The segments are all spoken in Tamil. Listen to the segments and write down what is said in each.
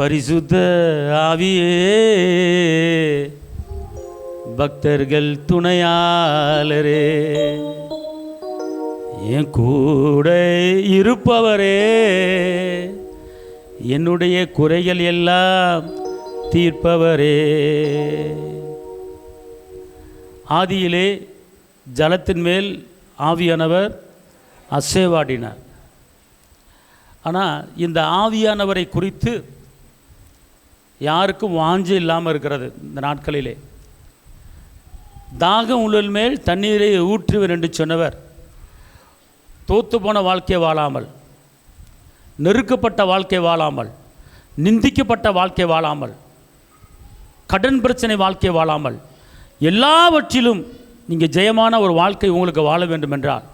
பரிசுத்த ஆவியே, பக்தர்கள் துணையாளரே, என் கூட இருப்பவரே, என்னுடைய குறைகள் எல்லாம் தீர்ப்பவரே. ஆதியிலே ஜலத்தின் மேல் ஆவியானவர் அசைவாடினார். ஆனால் இந்த ஆவியானவரை குறித்து யாருக்கும் வாஞ்சை இல்லாமல் இருக்கிறது. இந்த நாட்களிலே தாகம் உள்ளல் மேல் தண்ணீரை ஊற்றுவர் என்று சொன்னவர் தோத்து போன வாழ்க்கை வாழாமல், நெருக்கப்பட்ட வாழ்க்கை வாழாமல், நிந்திக்கப்பட்ட வாழ்க்கை வாழாமல், கடன் பிரச்சனை வாழ்க்கை வாழாமல், எல்லாவற்றிலும் நீங்கள் ஜெயமான ஒரு வாழ்க்கை உங்களுக்கு வாழ வேண்டும் என்றால்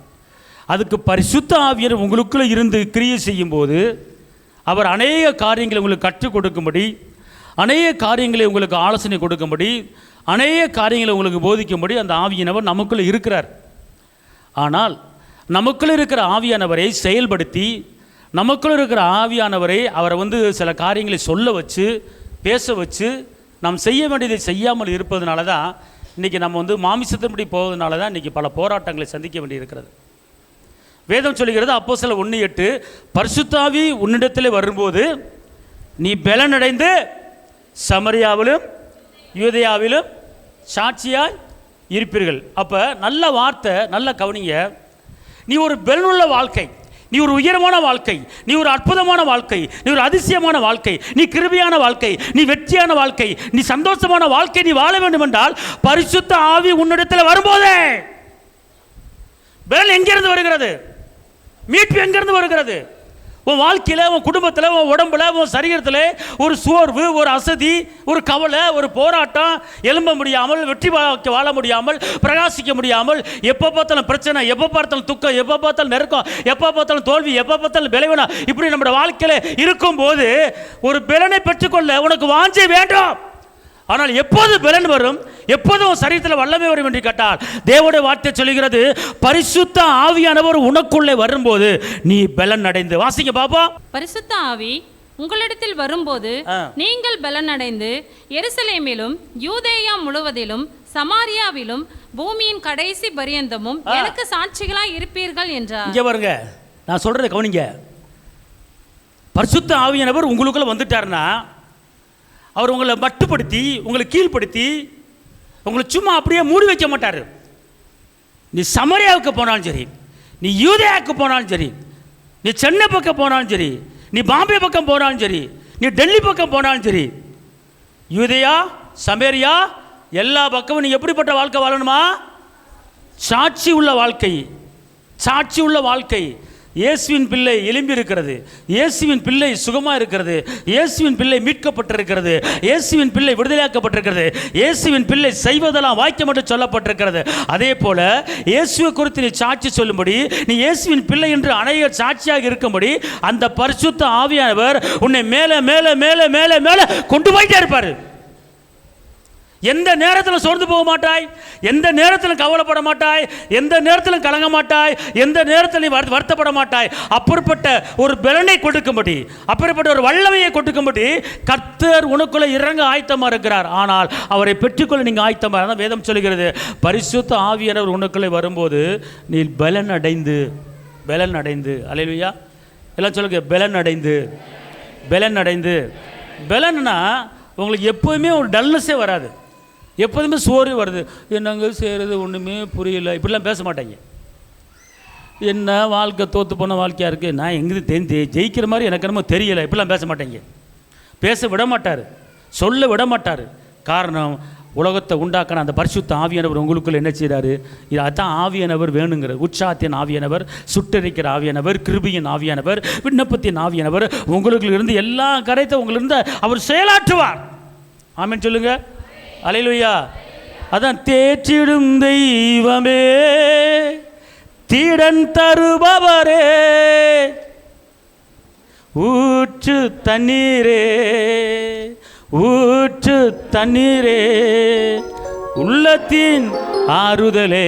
அதுக்கு பரிசுத்த ஆவியர் உங்களுக்குள்ளே இருந்து கிரியை செய்யும்போது அவர் அநேக காரியங்களை உங்களுக்கு கற்றுக் கொடுக்கும்படி, அநேக காரியங்களை உங்களுக்கு ஆலோசனை கொடுக்கும்படி, அநேக காரியங்களை உங்களுக்கு போதிக்கும்படி அந்த ஆவியானவர் நமக்குள்ளே இருக்கிறார். ஆனால் நமக்குள்ளே இருக்கிற ஆவியானவரை செயல்படுத்தி, நமக்குள்ளே இருக்கிற ஆவியானவரை அவரை சில காரியங்களை சொல்ல வச்சு, பேச வச்சு, நாம் செய்ய வேண்டியதை செய்யாமல் இருப்பதனால தான் இன்றைக்கி நம்ம மாமிசத்தின்படி போவதனால தான் இன்றைக்கி பல போராட்டங்களை சந்திக்க வேண்டியிருக்கிறது. வேதம் சொல்லுகிறது, அப்போஸ்தலர் 1:8, பரிசுத்த ஆவி உன்னிடத்தில் வரும்போது நீ பலனடைந்து சமரியாவிலும் யூதேயாவிலும் சாட்சியாய் இருப்பீர்கள். அப்போ நல்ல வார்த்தை, நல்ல கவனிங்க. நீ ஒரு பலனுள்ள வாழ்க்கை, நீ ஒரு உயரமான வாழ்க்கை, நீ ஒரு அற்புதமான வாழ்க்கை, நீ ஒரு அதிசயமான வாழ்க்கை, நீ கிருபையான வாழ்க்கை, நீ வெற்றியான வாழ்க்கை, நீ சந்தோஷமான வாழ்க்கை நீ வாழ வேண்டும் என்றால் பரிசுத்த ஆவி உன்னிடத்தில் வரும்போதே பலன் எங்கிருந்து வருகிறது? மீட்பு எங்கிருந்து வருகிறது? உன் வாழ்க்கையில், உன் குடும்பத்தில், உன் உடம்புல, உன் சரீரத்தில் ஒரு சோர்வு, ஒரு அசதி, ஒரு கவலை, ஒரு போராட்டம், எழும்ப முடியாமல், வெற்றி வாழ முடியாமல், பிரகாசிக்க முடியாமல், எப்போ பார்த்தாலும் பிரச்சனை, எப்போ பார்த்தாலும் துக்கம், எப்போ பார்த்தாலும் நெருக்கம், எப்போ பார்த்தாலும் தோல்வி, எப்போ பார்த்தாலும் பலவீனா, இப்படி நம்முடைய வாழ்க்கையில் இருக்கும்போது ஒரு பலனை பெற்றுக்கொள்ள உனக்கு வாஞ்சை வேண்டும். ஆனால் எப்போது பலன் வரும், எப்போதும் சரீரத்தில் வல்லமை வரும் என்று கேட்டால் தேவனுடைய வார்த்தை சொல்லுகிறது, பரிசுத்த ஆவியானவர் உனக்குள்ளே வரும்போது நீ பலன் அடைந்து. வாசிங்க பாப்பா. பரிசுத்த ஆவி உங்களிடத்தில் வரும்போது நீங்கள் பலன் அடைந்து எருசலேமிலும் யூதேயா முழுவதிலும் சமாரியாவிலும் பூமியின் கடைசி பரியந்தமும் எனக்கு சாட்சிகளாய் இருப்பீர்கள் என்றார். இங்க பாருங்க, நான் சொல்றதை கவனிங்க. பரிசுத்த ஆவியானவர் உங்களுக்குள்ள வந்துட்டார்னா அவர் உங்களை மட்டுப்படுத்தி, உங்களை கீழ்ப்படுத்தி, உங்களை சும்மா அப்படியே மூடி வைக்க மாட்டார். நீ சமரியாவுக்கு போனாலும் சரி, நீ யூதேயாவுக்கு போனாலும் சரி, நீ சென்னை பக்கம் போனாலும் சரி, நீ பாம்பே பக்கம் போனாலும் சரி, நீ டெல்லி பக்கம் போனாலும் சரி, யூதேயா சமரியா எல்லா பக்கமும் நீ எப்படிப்பட்ட வாழ்க்கை வாழணுமா? சாட்சி உள்ள வாழ்க்கை, சாட்சி உள்ள வாழ்க்கை. இயேசுவின் பிள்ளை எழும்பி இருக்கிறது, இயேசுவின் பிள்ளை சுகமாக இருக்கிறது, இயேசுவின் பிள்ளை மீட்கப்பட்டிருக்கிறது, இயேசுவின் பிள்ளை விடுதலையாக்கப்பட்டிருக்கிறது, இயேசுவின் பிள்ளை செய்வதெல்லாம் வாக்கியம் என்று சொல்லப்பட்டிருக்கிறது. அதே போல இயேசுவை குறித்து நீ சாட்சி சொல்லும்படி, நீ இயேசுவின் பிள்ளை என்று அநேகர் சாட்சியாக இருக்கும்படி அந்த பரிசுத்த ஆவியானவர் உன்னை மேலே மேலே மேலே மேலே மேலே கொண்டு போயிட்டே இருப்பார். எந்த நேரத்தில் சோர்ந்து போக மாட்டாய், எந்த நேரத்தில் கவலைப்பட மாட்டாய், எந்த நேரத்திலும் கலங்க மாட்டாய், எந்த நேரத்தில் நீ வருத்தப்பட மாட்டாய். அப்படிப்பட்ட ஒரு பலனை கொடுக்கும்படி, அப்படிப்பட்ட ஒரு வல்லமையை கொடுக்கும்படி கர்த்தர் உனக்குள்ள இறங்க ஆயத்தமாக இருக்கிறார். ஆனால் அவரை பெற்றுக்கொள்ள நீங்கள் ஆயத்தமாக தான் வேதம் சொல்லுகிறது. பரிசுத்த ஆவியானவர் உனக்குள்ளே வரும்போது நீ பலன் அடைந்து, பலன் அடைந்து, அல்லேலூயா எல்லாம் சொல்லுங்க, பலன் அடைந்து, பலன் அடைந்து. பலன்னா உங்களுக்கு எப்போதுமே ஒரு டல்னஸே வராது, எப்போதுமே சோறு வருது, என்னங்க செய்கிறது ஒன்றுமே புரியல, இப்படிலாம் பேச மாட்டாங்க. என்ன வாழ்க்கை தோற்று போன வாழ்க்கையாக இருக்குது, நான் எங்கே ஜெயிக்கிற மாதிரி எனக்கு என்னமோ தெரியலை, இப்படிலாம் பேச மாட்டாங்க. பேச விட மாட்டார், சொல்ல விட மாட்டார். காரணம், உலகத்தை உண்டாக்கின அந்த பரிசுத்த ஆவியானவர் உங்களுக்குள்ள என்ன செய்கிறாரு? அதுதான் ஆவியானவர் வேணுங்கிற உற்சாகத்தின் ஆவியானவர், சுட்டரிக்கிற ஆவியானவர், கிருபையின் ஆவியானவர், விண்ணப்பத்தின் ஆவியானவர் உங்களுக்கு இருந்து எல்லா கரைத்தை உங்களிருந்து அவர் செயலாற்றுவார். ஆமென் சொல்லுங்க, அல்லேலூயா. அதான் தேற்றிடும் தெய்வமே, தீடன் தருபவரே, ஊற்று தண்ணீரே, ஊற்று தண்ணீரே, உள்ளத்தின் ஆறுதலே,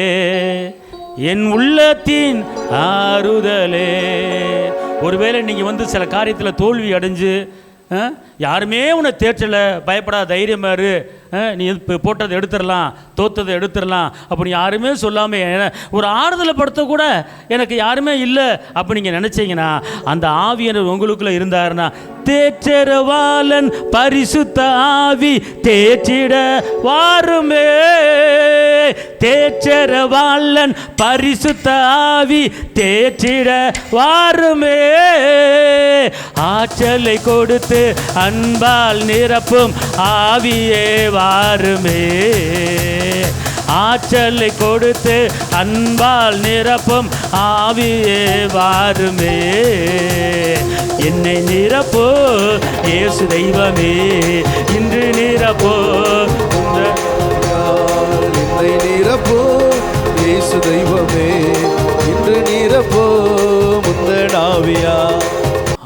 என் உள்ளத்தின் ஆறுதலே. ஒருவேளை நீங்கள் சில காரியத்தில் தோல்வி அடைஞ்சு யாருமே உன்னை தேற்றலை, பயப்படாத, தைரியமாக இரு, நீ போட்டதை எடுத்துடலாம், தோத்ததை எடுத்துடலாம் அப்படின்னு யாருமே சொல்லாமல் ஒரு ஆறுதலை படுத்த கூட எனக்கு யாருமே இல்லை அப்படி நீங்கள் நினச்சிங்கன்னா, அந்த ஆவியானவர் உங்களுக்குள்ளே இருந்தாருன்னா, தேற்றரவாளன் பரிசுத்த ஆவி தேற்றிட வாருமே, தேற்றரவாளன் பரிசுத்த ஆவி தேற்றிட வாருமே, ஆற்றலை கொடுத்து அன்பால் நிரப்பும் ஆவியே வாருமே, ஆற்றலை கொடுத்து அன்பால் நிரப்பும் ஆவியே வாருமே, என்னை நிரப்போ இயேசு தெய்வமே, இன்று நிரப்போ, என்னை நிரப்போ இயேசு தெய்வமே, இன்று நிரப்போ முந்தன் ஆவியா.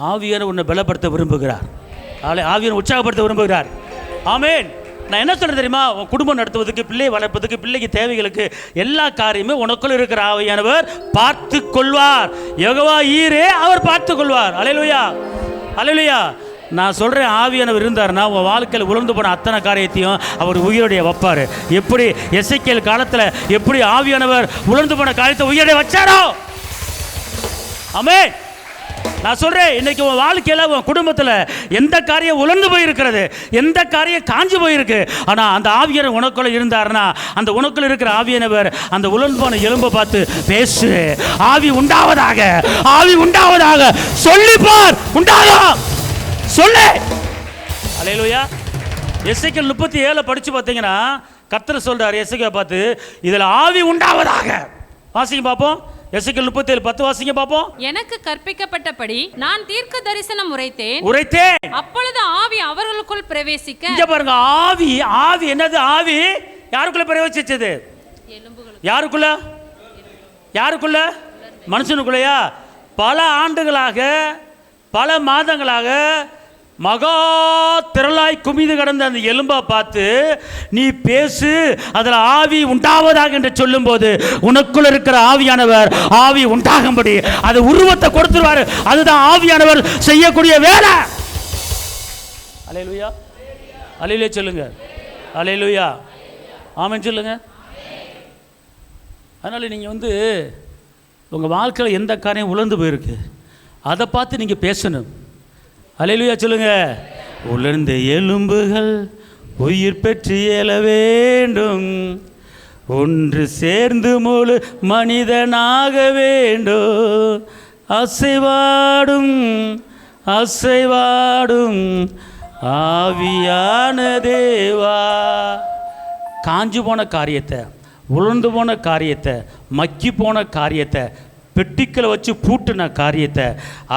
ஆவியானவர் உன்னை பலப்படுத்த விரும்புகிறார், ஆவியானவர் உற்சாகப்படுத்த விரும்புகிறார். ஆமென். நான் என்ன சொல்கிறேன் தெரியுமா, உன் குடும்பம் நடத்துவதற்கு, பிள்ளை வளர்ப்பதற்கு, பிள்ளைக்கு தேவைகளுக்கு எல்லா காரியமே உனக்குள்ள இருக்கிற ஆவியானவர் பார்த்து கொள்வார். யெகோவா ஈரே, அவர் பார்த்து கொள்வார். அல்லேலூயா, அல்லேலூயா. நான் சொல்கிறேன், ஆவியானவர் இருந்தார்னா உன் வாழ்க்கையில் உழந்து போன அத்தனை காரியத்தையும் அவர் உயிரோடைய வைப்பார். எப்படி எசேக்கியேல் காலத்தில் எப்படி ஆவியானவர் உழந்து போன காரியத்தை உயிரோடைய வச்சாரோ, ஆமென். நான் சொல்கிறேன், இன்றைக்கி உன் வாழ்க்கையில் உன் குடும்பத்தில் எந்த காரியம் உலர்ந்து போயிருக்கிறது, எந்த காரியம் காஞ்சு போயிருக்கு, ஆனால் அந்த ஆவியானவர் உனக்குள்ள இருந்தார்னா, அந்த உனக்குள்ள இருக்கிற ஆவியானவர் அந்த உலர்ந்து போன எலும்பை பார்த்து பேசு, ஆவி உண்டாவதாக, ஆவி உண்டாவதாக சொல்லிப்பார், உண்டாகும் சொல்லு. அல்லேலூயா. எசேக்கியேல் 37 படித்து பார்த்தீங்கன்னா கர்த்தர் சொல்கிறார் எசேக்கியேலை பார்த்து, இதில் ஆவி உண்டாவதாக. வாசிங்க பார்ப்போம். எசேக்கியேல் 37:10 வாசிங்க பார்ப்போம். எனக்கு கற்பிக்கப்பட்டபடி நான் தீர்க்க தரிசனம் உரைத்தேன், அப்பொழுது ஆவி அவர்களுக்குள் பிரவேசிக்க. இங்க பாருங்க, ஆவி, ஆவி என்னது? ஆவி யாருக்குள்ள பிரவேசிச்சது? யாருக்குள்ள? யாருக்குள்ள? மனுஷனுக்குள்ளயா? பல ஆண்டுகளாக, பல மாதங்களாக மகா திரளாய் குமிது கடந்த அந்த எலும்பை பார்த்து நீ பேசு, அதில் ஆவி உண்டாவதாக என்று சொல்லும்போது உனக்குள்ள இருக்கிற ஆவியானவர் ஆவி உண்டாகும்படி அது உருவத்தை கொடுத்துருவாரு. அதுதான் ஆவியானவர் செய்யக்கூடிய வேலை. அல்லேலூயா, அல்லேலூயா சொல்லுங்க, அல்லேலூயா, ஆமென் சொல்லுங்க. அதனால் நீங்கள் உங்கள் வாழ்க்கையில் எந்த காரியம் உலர்ந்து போயிருக்கு அதை பார்த்து நீங்கள் பேசணும். அல்லேலூயா சொல்லுங்க. உலர்ந்த எலும்புகள் உயிர் பெற்று எழ வேண்டும், ஒன்று சேர்ந்து முழு மனிதனாக வேண்டும், அசைவாடும் அசைவாடும் ஆவியான தேவா. காஞ்சு போன காரியத்தை, உலர்ந்து போன காரியத்தை, மக்கி போன காரியத்தை, பெட்டிக்களை வச்சு பூட்டின காரியத்தை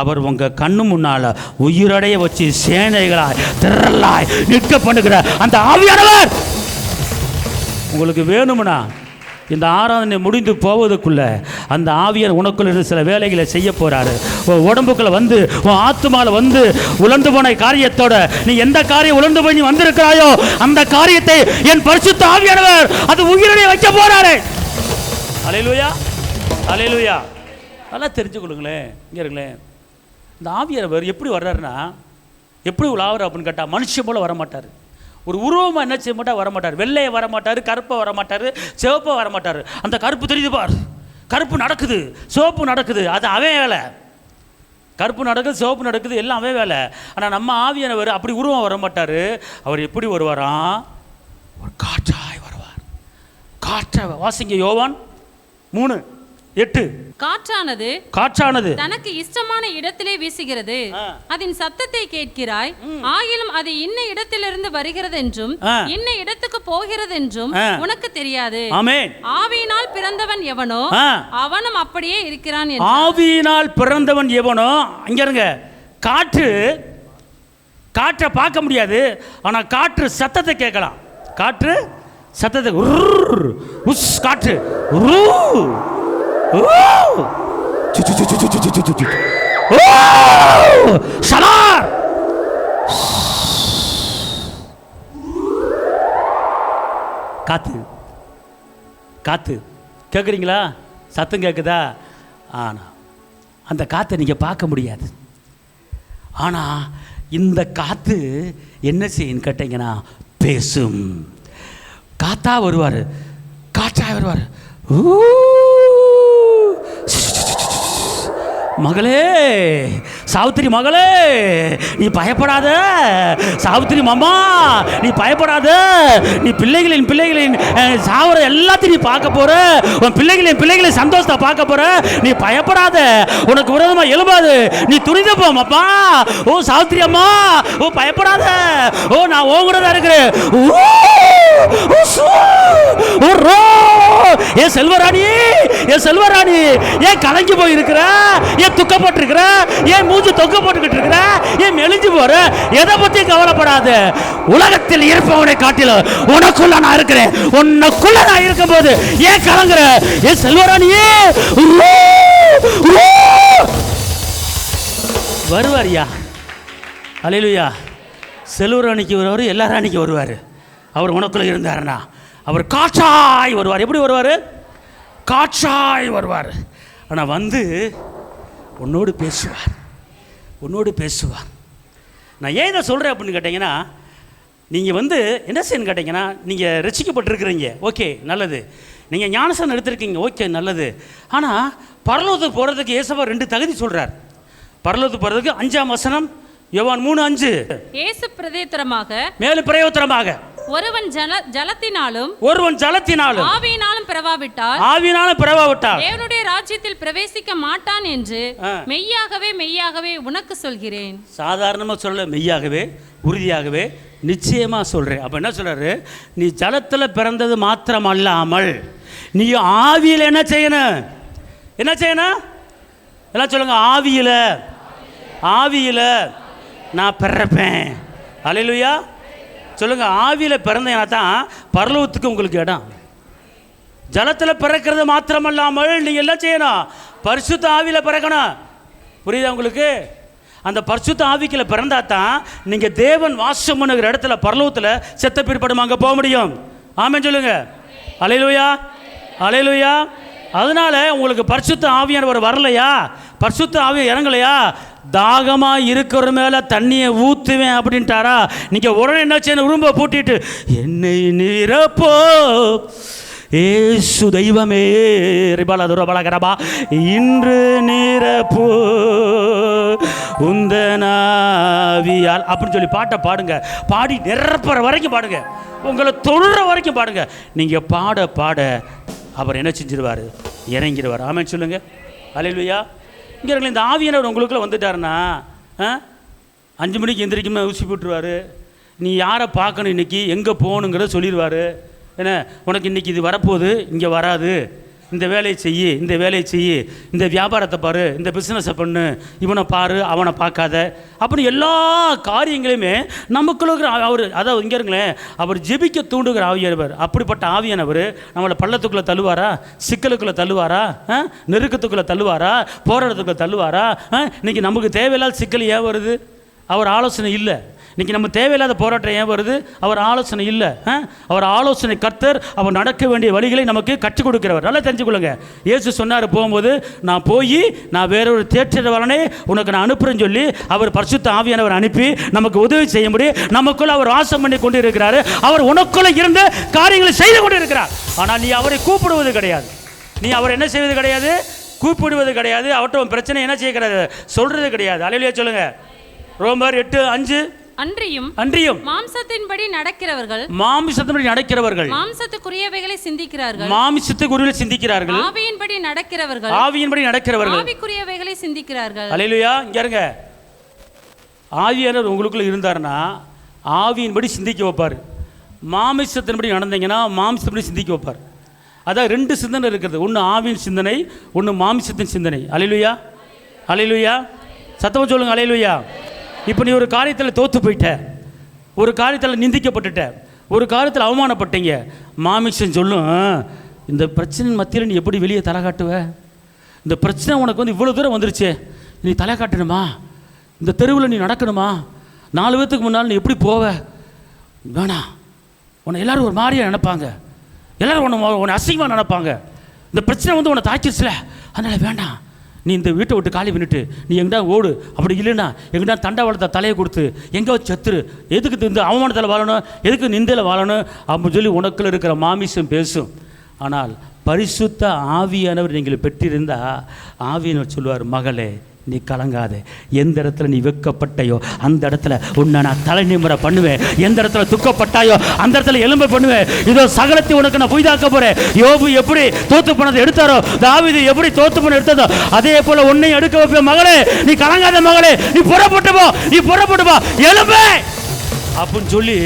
அவர் உங்கள் கண்ணு முன்னால் உயிரடைய வச்சு சேனைகளாய் திரளாய் நிற்க பண்ணுகிற அந்த ஆவியானவர் உங்களுக்கு வேணும்னா இந்த ஆராதனை முடிந்து போவதுக்குள்ள அந்த ஆவியார் உனக்குள்ள இருந்து சில வேலைகளை செய்ய போறாரு. உன் உடம்புக்குள்ள உன் ஆத்துமால உலர்ந்து போன காரியத்தோட நீ எந்த காரியம் உலர்ந்து போய் நீ வந்திருக்கிறாயோ அந்த காரியத்தை என் பரிசுத்த ஆவியானவர் அது உயிரடைய வைக்க போறாரு. அல்லேலூயா, அல்லேலூயா. நல்லா தெரிஞ்சுக்கொள்ளுங்களேன். இங்கே இருங்களேன், இந்த ஆவியானவர் எப்படி வர்றாருன்னா, எப்படி உலாவர் அப்படின்னு கேட்டால் மனுஷன் போல் வரமாட்டார். ஒரு உருவமாக என்ன செய்ய மாட்டார், வரமாட்டார். வெள்ளையை வரமாட்டார், கருப்பை வரமாட்டார், சிவப்பை வரமாட்டார். அந்த கருப்பு தெரியுது பார், கருப்பு நடக்குது, சிவப்பு நடக்குது, அது அவன் வேலை. கருப்பு நடக்குது, சிவப்பு நடக்குது, எல்லாம் அவன் வேலை. ஆனால் நம்ம ஆவியானவர் அப்படி உருவம் வரமாட்டார். அவர் எப்படி வருவாராம், ஒரு காற்றாய் வருவார். காற்றாய் வாசிங்க, யோவான் 3:8. காற்றானது தனக்கு இஷ்டமான இடத்திலே வீசுகிறது, அதன் சத்தத்தை கேட்கிறாய், ஆகிலும் அது இன்ன இடத்திலிருந்து வருகிறது என்றும் இன்ன இடத்துக்கு போகிறது என்றும் உனக்கு தெரியாது. ஆவியினால் பிறந்தவன் எவனோ அவனும் அப்படியே இருக்கிறான். ஆவியினால் பிறந்தவன் எவனோ, அங்க இருங்க, காற்றை பார்க்க முடியாது, ஆனா காற்று சத்தத்தை கேட்கலாம். காற்று சத்தத்தை, உஸ் காற்று, காத்து காத்து கேட்குறீங்களா? சத்தம் கேட்குதா? ஆனால் அந்த காற்றை நீங்கள் பார்க்க முடியாது. ஆனால் இந்த காற்று என்ன செய்யும் கேட்டீங்கன்னா பேசும். காத்தா வருவார், காற்றா வருவார். மகளே, சாவித்திரி மகளே, நீ பயப்படாத. சாவித்திரி மாமா, நீ பயப்படாத. நீ பிள்ளைகளின் சாவர எல்லாத்தையும் நீ பார்க்க போற. உன் பிள்ளைகளின் சந்தோஷத்தை பார்க்க போற. நீ பயப்படாத. உனக்கு விரோதமா எழும்பாது. நீ துணிந்து போ மாமா. ஓ சாவித்திரி அம்மா, ஓ பயப்படாத. ஓ நான் உன் கூட தான் இருக்கிறேன். ஏன் செல்வராணி, ஏன் செல்வராணி, ஏன் கலங்கி போயிருக்கிற, ஏன் துக்கப்பட்டிருக்கிற, ஏன் மூஞ்சி தொக்க போட்டுக்கிட்டு இருக்கிற, ஏன் மெலிஞ்சு போற? எதை பத்தி கவலைப்படாத. உலகத்தில் இருப்பவனை காட்டிலும் உனக்குள்ள நான் இருக்கிறேன். உனக்குள்ள நான் இருக்கும் போது ஏன் கலங்குற? ஏன் செல்வராணியே வருவாரியா? அல்லேலூயா. செல்வராணிக்கு வருவார், எல்லா ராணிக்கு வருவார். அவர் உனக்குள்ள இருந்தாருன்னா அவர் காற்றாய் வருவார். எப்படி வருவார்? காற்றாய் வருவார். ஆனால் வந்து உன்னோடு பேசுவார், உன்னோடு பேசுவார். நான் ஏன் இதை சொல்கிறேன் அப்படின்னு கேட்டிங்கன்னா, நீங்கள் வந்து என்ன செய்யணும்னு கேட்டிங்கன்னா, நீங்கள் ரட்சிக்கப்பட்டிருக்கிறீங்க, ஓகே நல்லது. நீங்கள் ஞானஸ்நானம் எடுத்திருக்கீங்க, ஓகே நல்லது. ஆனால் பரலோகத்துக்கு போகிறதுக்கு இயேசுவா 2 தகுதி சொல்கிறார். பரலோகத்துக்கு போகிறதுக்கு 5ஆம் வசனம், யோவான் 3:5. இயேசு பிரதியுத்தரமாக, மேலும் பிரயோத்தரமாக, ஒருவன் ஜலத்தினாலும் ஆவியினாலும் பிறவாவிட்டால் தேவனுடைய ராஜ்யத்தில் பிரவேசிக்க மாட்டான் என்று மெய்யாகவே உனக்கு சொல்கிறேன். சாதாரணமா சொல்ல, மெய்யாகவே, உறுதியாகவே, நிச்சயமா சொல்றேன். அப்ப என்ன சொல்றாரு? நீ ஜலத்துல பிறந்தது மாத்திரம் அல்லாமல் நீ ஆவியில என்ன செய்யணும்? என்ன செய்யணும்? எல்லாம் சொல்லுங்க. ஆவியில நான் பிறப்பேன். அல்லேலூயா சொல்லுங்க. ஆவியில பிறந்தேன்னா தான் பரலோகத்துக்கு உங்களுக்கு இடம். ஜலத்தில் பிறக்கிறது மாத்திரமல்லாமல் நீங்கள் எல்லாம் செய்யணும், பரிசுத்த ஆவியில் பிறக்கணும். புரியுதா உங்களுக்கு? அந்த பரிசுத்த ஆவிக்குள்ள பிறந்தா தான் நீங்கள் தேவன் வாசம் பண்ணுகிற இடத்துல பரலோகத்தில் செத்த பிற்படும் அங்கே போக முடியும். ஆமென் சொல்லுங்க. அல்லேலூயா, அல்லேலூயா. அதனால உங்களுக்கு பரிசுத்த ஆவியானவர் வரலையா, பரிசுத்த ஆவி இறங்கலையா, தாகமாக இருக்கிற மேலே தண்ணியை ஊற்றுவேன் அப்படின்ட்டாரா, நீங்கள் உடனே என்ன செய்யணும்? உரும்ப பூட்டிட்டு என்னை நிரப்போ ஏசு தெய்வமே ரிபாலா துரபாலகரபா இன்று நிரப்போ உந்தனாவியால் அப்படின்னு சொல்லி பாட்டை பாடுங்க. பாடி நிரப்புற வரைக்கும் பாடுங்க, உங்களை தொழுற வரைக்கும் பாடுங்க. நீங்கள் பாட பாட அவர் என்ன செஞ்சிருவார்? இறங்கிடுவார். ஆமென் சொல்லுங்க. அல்லேலூயா. இங்கே இருக்க இந்த ஆவியானவர் உங்களுக்குள்ள வந்துட்டாருன்னா 5 மணிக்கு எந்திரிக்குமே ஊசி போட்டுருவார். நீ யாரை பார்க்கணும், இன்றைக்கி எங்கே போகணுங்கிறத சொல்லிடுவார். என்ன, உனக்கு இன்றைக்கி இது வரப்போகுது, இங்கே வராது, இந்த வேலையை செய்யி, இந்த வேலையை செய்யி, இந்த வியாபாரத்தை பாரு, இந்த பிஸ்னஸை பண்ணு, இவனை பாரு, அவனை பார்க்காத, அப்படின்னு எல்லா காரியங்களையுமே நமக்குள்ள இருக்கிற அவர், அதாவது இங்கே இருங்களேன், அவர் ஜெபிக்க தூண்டுகிற ஆவியானவர். அப்படிப்பட்ட ஆவியானவர் நம்மளை பள்ளத்துக்குள்ளே தள்ளுவாரா, சிக்கலுக்குள்ளே தள்ளுவாரா, நெருக்கத்துக்குள்ளே தள்ளுவாரா, போராட்டத்துக்குள்ளே தள்ளுவாரா? இன்றைக்கி நமக்கு தேவையில்லாத சிக்கல் ஏன் வருது? அவர் ஆலோசனை இல்லை. இன்றைக்கி நம்ம தேவையில்லாத போராட்டம் ஏன் வருது? அவர் ஆலோசனை இல்லை. அவர் ஆலோசனை கர்த்தர். அவர் நடக்க வேண்டிய வழிகளை நமக்கு கற்றுக் கொடுக்கிறவர். நல்லா தெரிஞ்சுக்கொள்ளுங்க. இயேசு சொன்னார், போகும்போது நான் போய் நான் வேறொரு தேற்றரவரனை உனக்கு நான் அனுப்புறேன்னு சொல்லி அவர் பரிசுத்த ஆவியானவர் அனுப்பி நமக்கு உதவி செய்ய முடியும். நமக்குள்ள அவர் வாசம் பண்ணி கொண்டு இருக்கிறாரு. அவர் உனக்குள்ள இருந்து காரியங்களை செய்து கொண்டு இருக்கிறார். ஆனால் நீ அவரை கூப்பிடுவது கிடையாது, நீ அவர் என்ன செய்வது கிடையாது, கூப்பிடுவது கிடையாது, அவர்கிட்ட உன் பிரச்சனை என்ன செய்ய கிடையாது, சொல்றது கிடையாது. அல்லேலூயா சொல்லுங்க. ரோமர் 8:5. அன்றியும் மாம்சத்தின்படி நடக்கிறவர்கள் மாம்சத்துக்குரியவைகளை சிந்திக்கிறார்கள், ஆவியின்படி நடக்கிறவர்கள் ஆவிக்குரியவைகளை சிந்திக்கிறார்கள். அல்லேலூயா. இங்க இருங்க. ஆவியானவர் உங்களுக்குள்ள இருந்தாருன்னா ஆவியின்படி சிந்திக்க வைப்பார். மாமிசத்தின்படி நடந்தீங்கன்னா மாமிசத்தின்படி சிந்திக்க வைப்பார். அதான் 2 சிந்தனை இருக்குது. ஒன்று ஆவியின் சிந்தனை, ஒன்று மாமிசத்தின் சிந்தனை. அல்லேலூயா, அல்லேலூயா. சத்தமாக சொல்லுங்க. அல்லேலூயா. இப்போ நீ ஒரு காரியத்தில் தோற்று போயிட்ட, ஒரு காரியத்தில் நிந்திக்கப்பட்டுட்ட, ஒரு காரியத்தில் அவமானப்பட்டீங்க. மாமிசம் சொல்லும், இந்த பிரச்சனை மத்தியில் நீ எப்படி வெளியே தலை காட்டுவ? இந்த பிரச்சனை உனக்கு வந்து இவ்வளோ தூரம் வந்துருச்சு, நீ தலை காட்டணுமா? இந்த தெருவில் நீ நடக்கணுமா? 4 பேத்துக்கு முன்னால் நீ எப்படி போவ? வேணாம், உன்னை எல்லோரும் ஒரு மாதிரியாக நினைப்பாங்க, எல்லோரும் உன்னை அசிங்கமாக நினைப்பாங்க. இந்த பிரச்சனை வந்து உன்னை தாக்கிடுச்சுல, அதனால் வேண்டாம், நீ இந்த வீட்டை விட்டு காலி பண்ணிட்டு நீ எங்கிட்ட ஓடு, அப்படி இல்லைன்னா எங்கிட்ட தண்டவாளத்தை தலையை கொடுத்து எங்கே வச்சு சத்துரு, எதுக்கு இந்த அவமானத்தில் வாழணும், எதுக்கு நிந்தையில் வாழணும் அப்படின்னு சொல்லி உனக்குள்ள இருக்கிற மாமிசம் பேசும். ஆனால் பரிசுத்த ஆவியானவர் நீங்கள் பெற்றிருந்தா ஆவியானவர் சொல்லுவார், மகளே நீ கலங்காதே, எந்த இடத்துல நீ வெக்கப்பட்டாயோ அந்த இடத்துல உன்னை நான் தலை நிமிர பண்ணுவேன், எந்த இடத்துல துக்கப்பட்டாயோ அந்த இடத்துல எலும்பை பண்ணுவேன், இதோ சகலத்தை உனக்கு நான் புய்தாக்க போறேன். யோபு எப்படி தோத்து போனதை எடுத்தாரோ, தாவீது எப்படி தோத்து போன எடுத்ததோ அதே போல உன்னையும் எடுக்க வைப்பேன். மகளே நீ கலங்காத, மகளே நீ புறப்பட்டு போ, நீ புறப்பட்டு போ, எலும்பே அப்படின்னு சொல்லி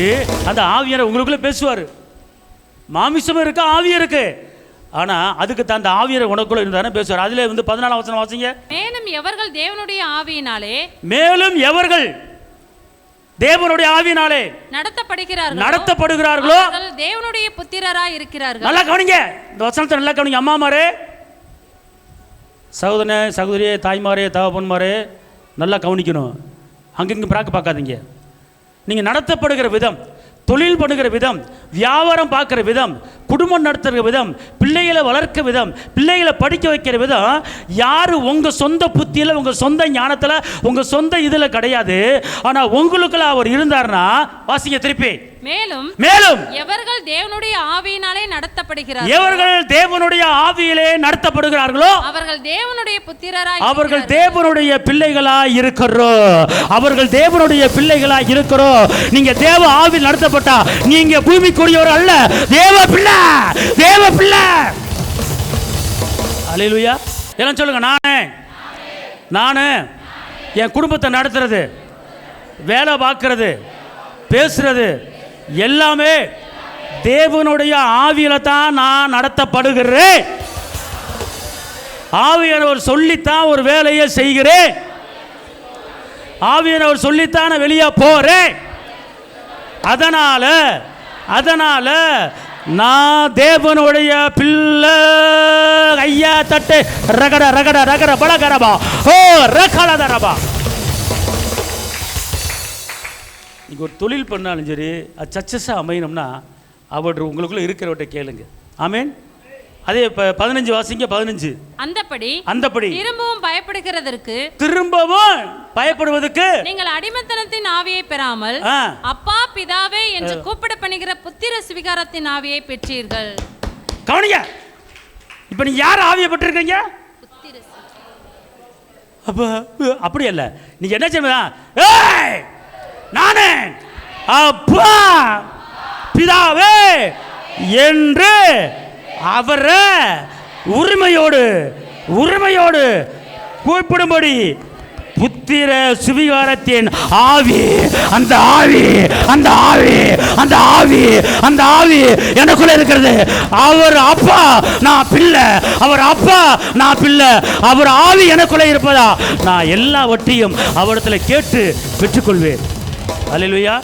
அந்த ஆவியானவர் உங்களுக்குள்ள பேசுவார். மாமிசம் இருக்கு, ஆவியம் இருக்கு, ஆனா அதுக்கு தான் அந்த ஆவியர் உனக்குள்ள இருந்தானே பேசுவார். அதுல 14ஆம் வசனம் வாசிங்க. மேலும் எவர்கள் தேவனுடைய ஆவியினாலே நடத்தப்படுகிறார்களோ தேவனுடைய புத்திரராய் இருக்கிறார்கள். நல்லா கவனிங்க, இந்த வசனத்தை நல்லா கவனிங்க. அம்மாமாரே, சகோதரனே, சகோதரியே, தாய்மாரே, தகப்பன்மாரே, நல்லா கவனிக்கணும். அங்கங்க பார்க்காதீங்க. நீங்க நடத்தப்படுகிற விதம், தொழில் பண்ணுகிற விதம், வியாபாரம் பார்க்குற விதம், குடும்பம் நடத்துகிற விதம், பிள்ளைகளை வளர்க்க விதம், பிள்ளைகளை படிக்க வைக்கிற விதம், யார் உங்கள் சொந்த புத்தியில், உங்கள் சொந்த ஞானத்தில், உங்கள் சொந்த இதில் கிடையாது. ஆனால் உங்களுக்குள்ள அவர் இருந்தார்னா வாசிங்க திருப்பி. மேலும் எவர்கள் தேவனுடைய ஆவியினாலே நடத்தப்படுகிறார்களோ, எவர்கள் தேவனுடைய ஆவியிலே நடத்தப்படுகிறார்களோ அவர்கள் தேவனுடைய புத்திரராய், அவர்கள் தேவனுடைய பிள்ளைகளாய் இருக்கிறோம். அவர்கள் தேவனுடைய பிள்ளைகளாய் இருக்கிறோம். நீங்க தேவ ஆவியில் நடத்தப்பட்டா நீங்க பூமிக்குரியவர் அல்ல, தேவ பிள்ளை, தேவ பிள்ளை. அல்லேலூயா. எல்லாம் சொல்லுங்க. நானே என் குடும்பத்தை நடத்துறது, வேலை பார்க்கிறது, பேசுறது எல்லாமே தேவனுடைய ஆவியில தான் நான் நடத்தப்படுகிறேன். ஆவியானவர் சொல்லித்தான் ஒரு வேலையை செய்கிறேன். ஆவியானவர் சொல்லித்தான் வெளியே போறேன். அதனால நான் தேவனுடைய பிள்ளை. ஐயா தட்டு ரகட ரகட ரகட பலகரபா ஓ ரகலதரபா. நீங்கள் ஒரு தொழில் பண்ணாலும் சரி, அது சக்ஸஸாக அமையணும்னா அவர் உங்களுக்குள்ள இருக்கிறவற்றை கேளுங்க. ஆமேன். அதே 15 வாசிங்க. 15. அந்தப்படி திரும்பவும் பயப்படுவதற்கு நீங்கள் அடிமைத்தனத்தின் ஆவியை பெறாமல் அப்பா பிதாவே என்று கூப்பிட பண்ணுகிற புத்திர சுவிகாரத்தின் ஆவியை பெற்றீர்கள். கவனிங்க, இப்ப நீங்க யார் ஆவியை பெற்றிருக்கீங்க? அப்படி அல்ல, நீங்க என்ன செய்வீங்க? நானே அப்பா பிதாவே என்று அவரை உரிமையோடு கூப்பிடும்படி புத்திர சுவிகாரத்தின் ஆவி, அந்த ஆவி எனக்குள்ள இருக்கிறது. அவர் அப்பா நான் பிள்ளை, அவர் அப்பா நான் பிள்ளை, அவர் ஆவி எனக்குள்ள இருப்பதா நான் எல்லாவற்றையும் அவரிடத்துல கேட்டு பெற்றுக்கொள்வேன். அல்லேலூயா.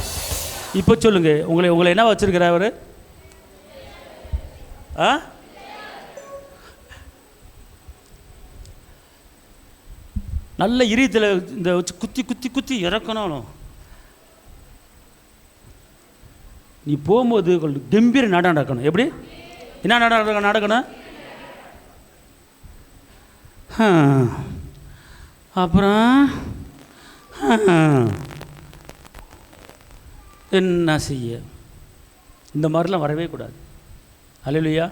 இப்போ சொல்லுங்க, உங்களை என்ன வச்சிருக்கிறார் அவரு? நல்ல இரியத்தில் இந்த வச்சு குத்தி இறக்கணும். நீ போகும்போது கம்பீர நாடகம் நடக்கணும். எப்படி? என்ன நாடகம் நடக்கணும்? அப்புறம் என்ன செய்ய? இந்த மாதிரிலாம் வரவே கூடாது. அல்லேலூயா.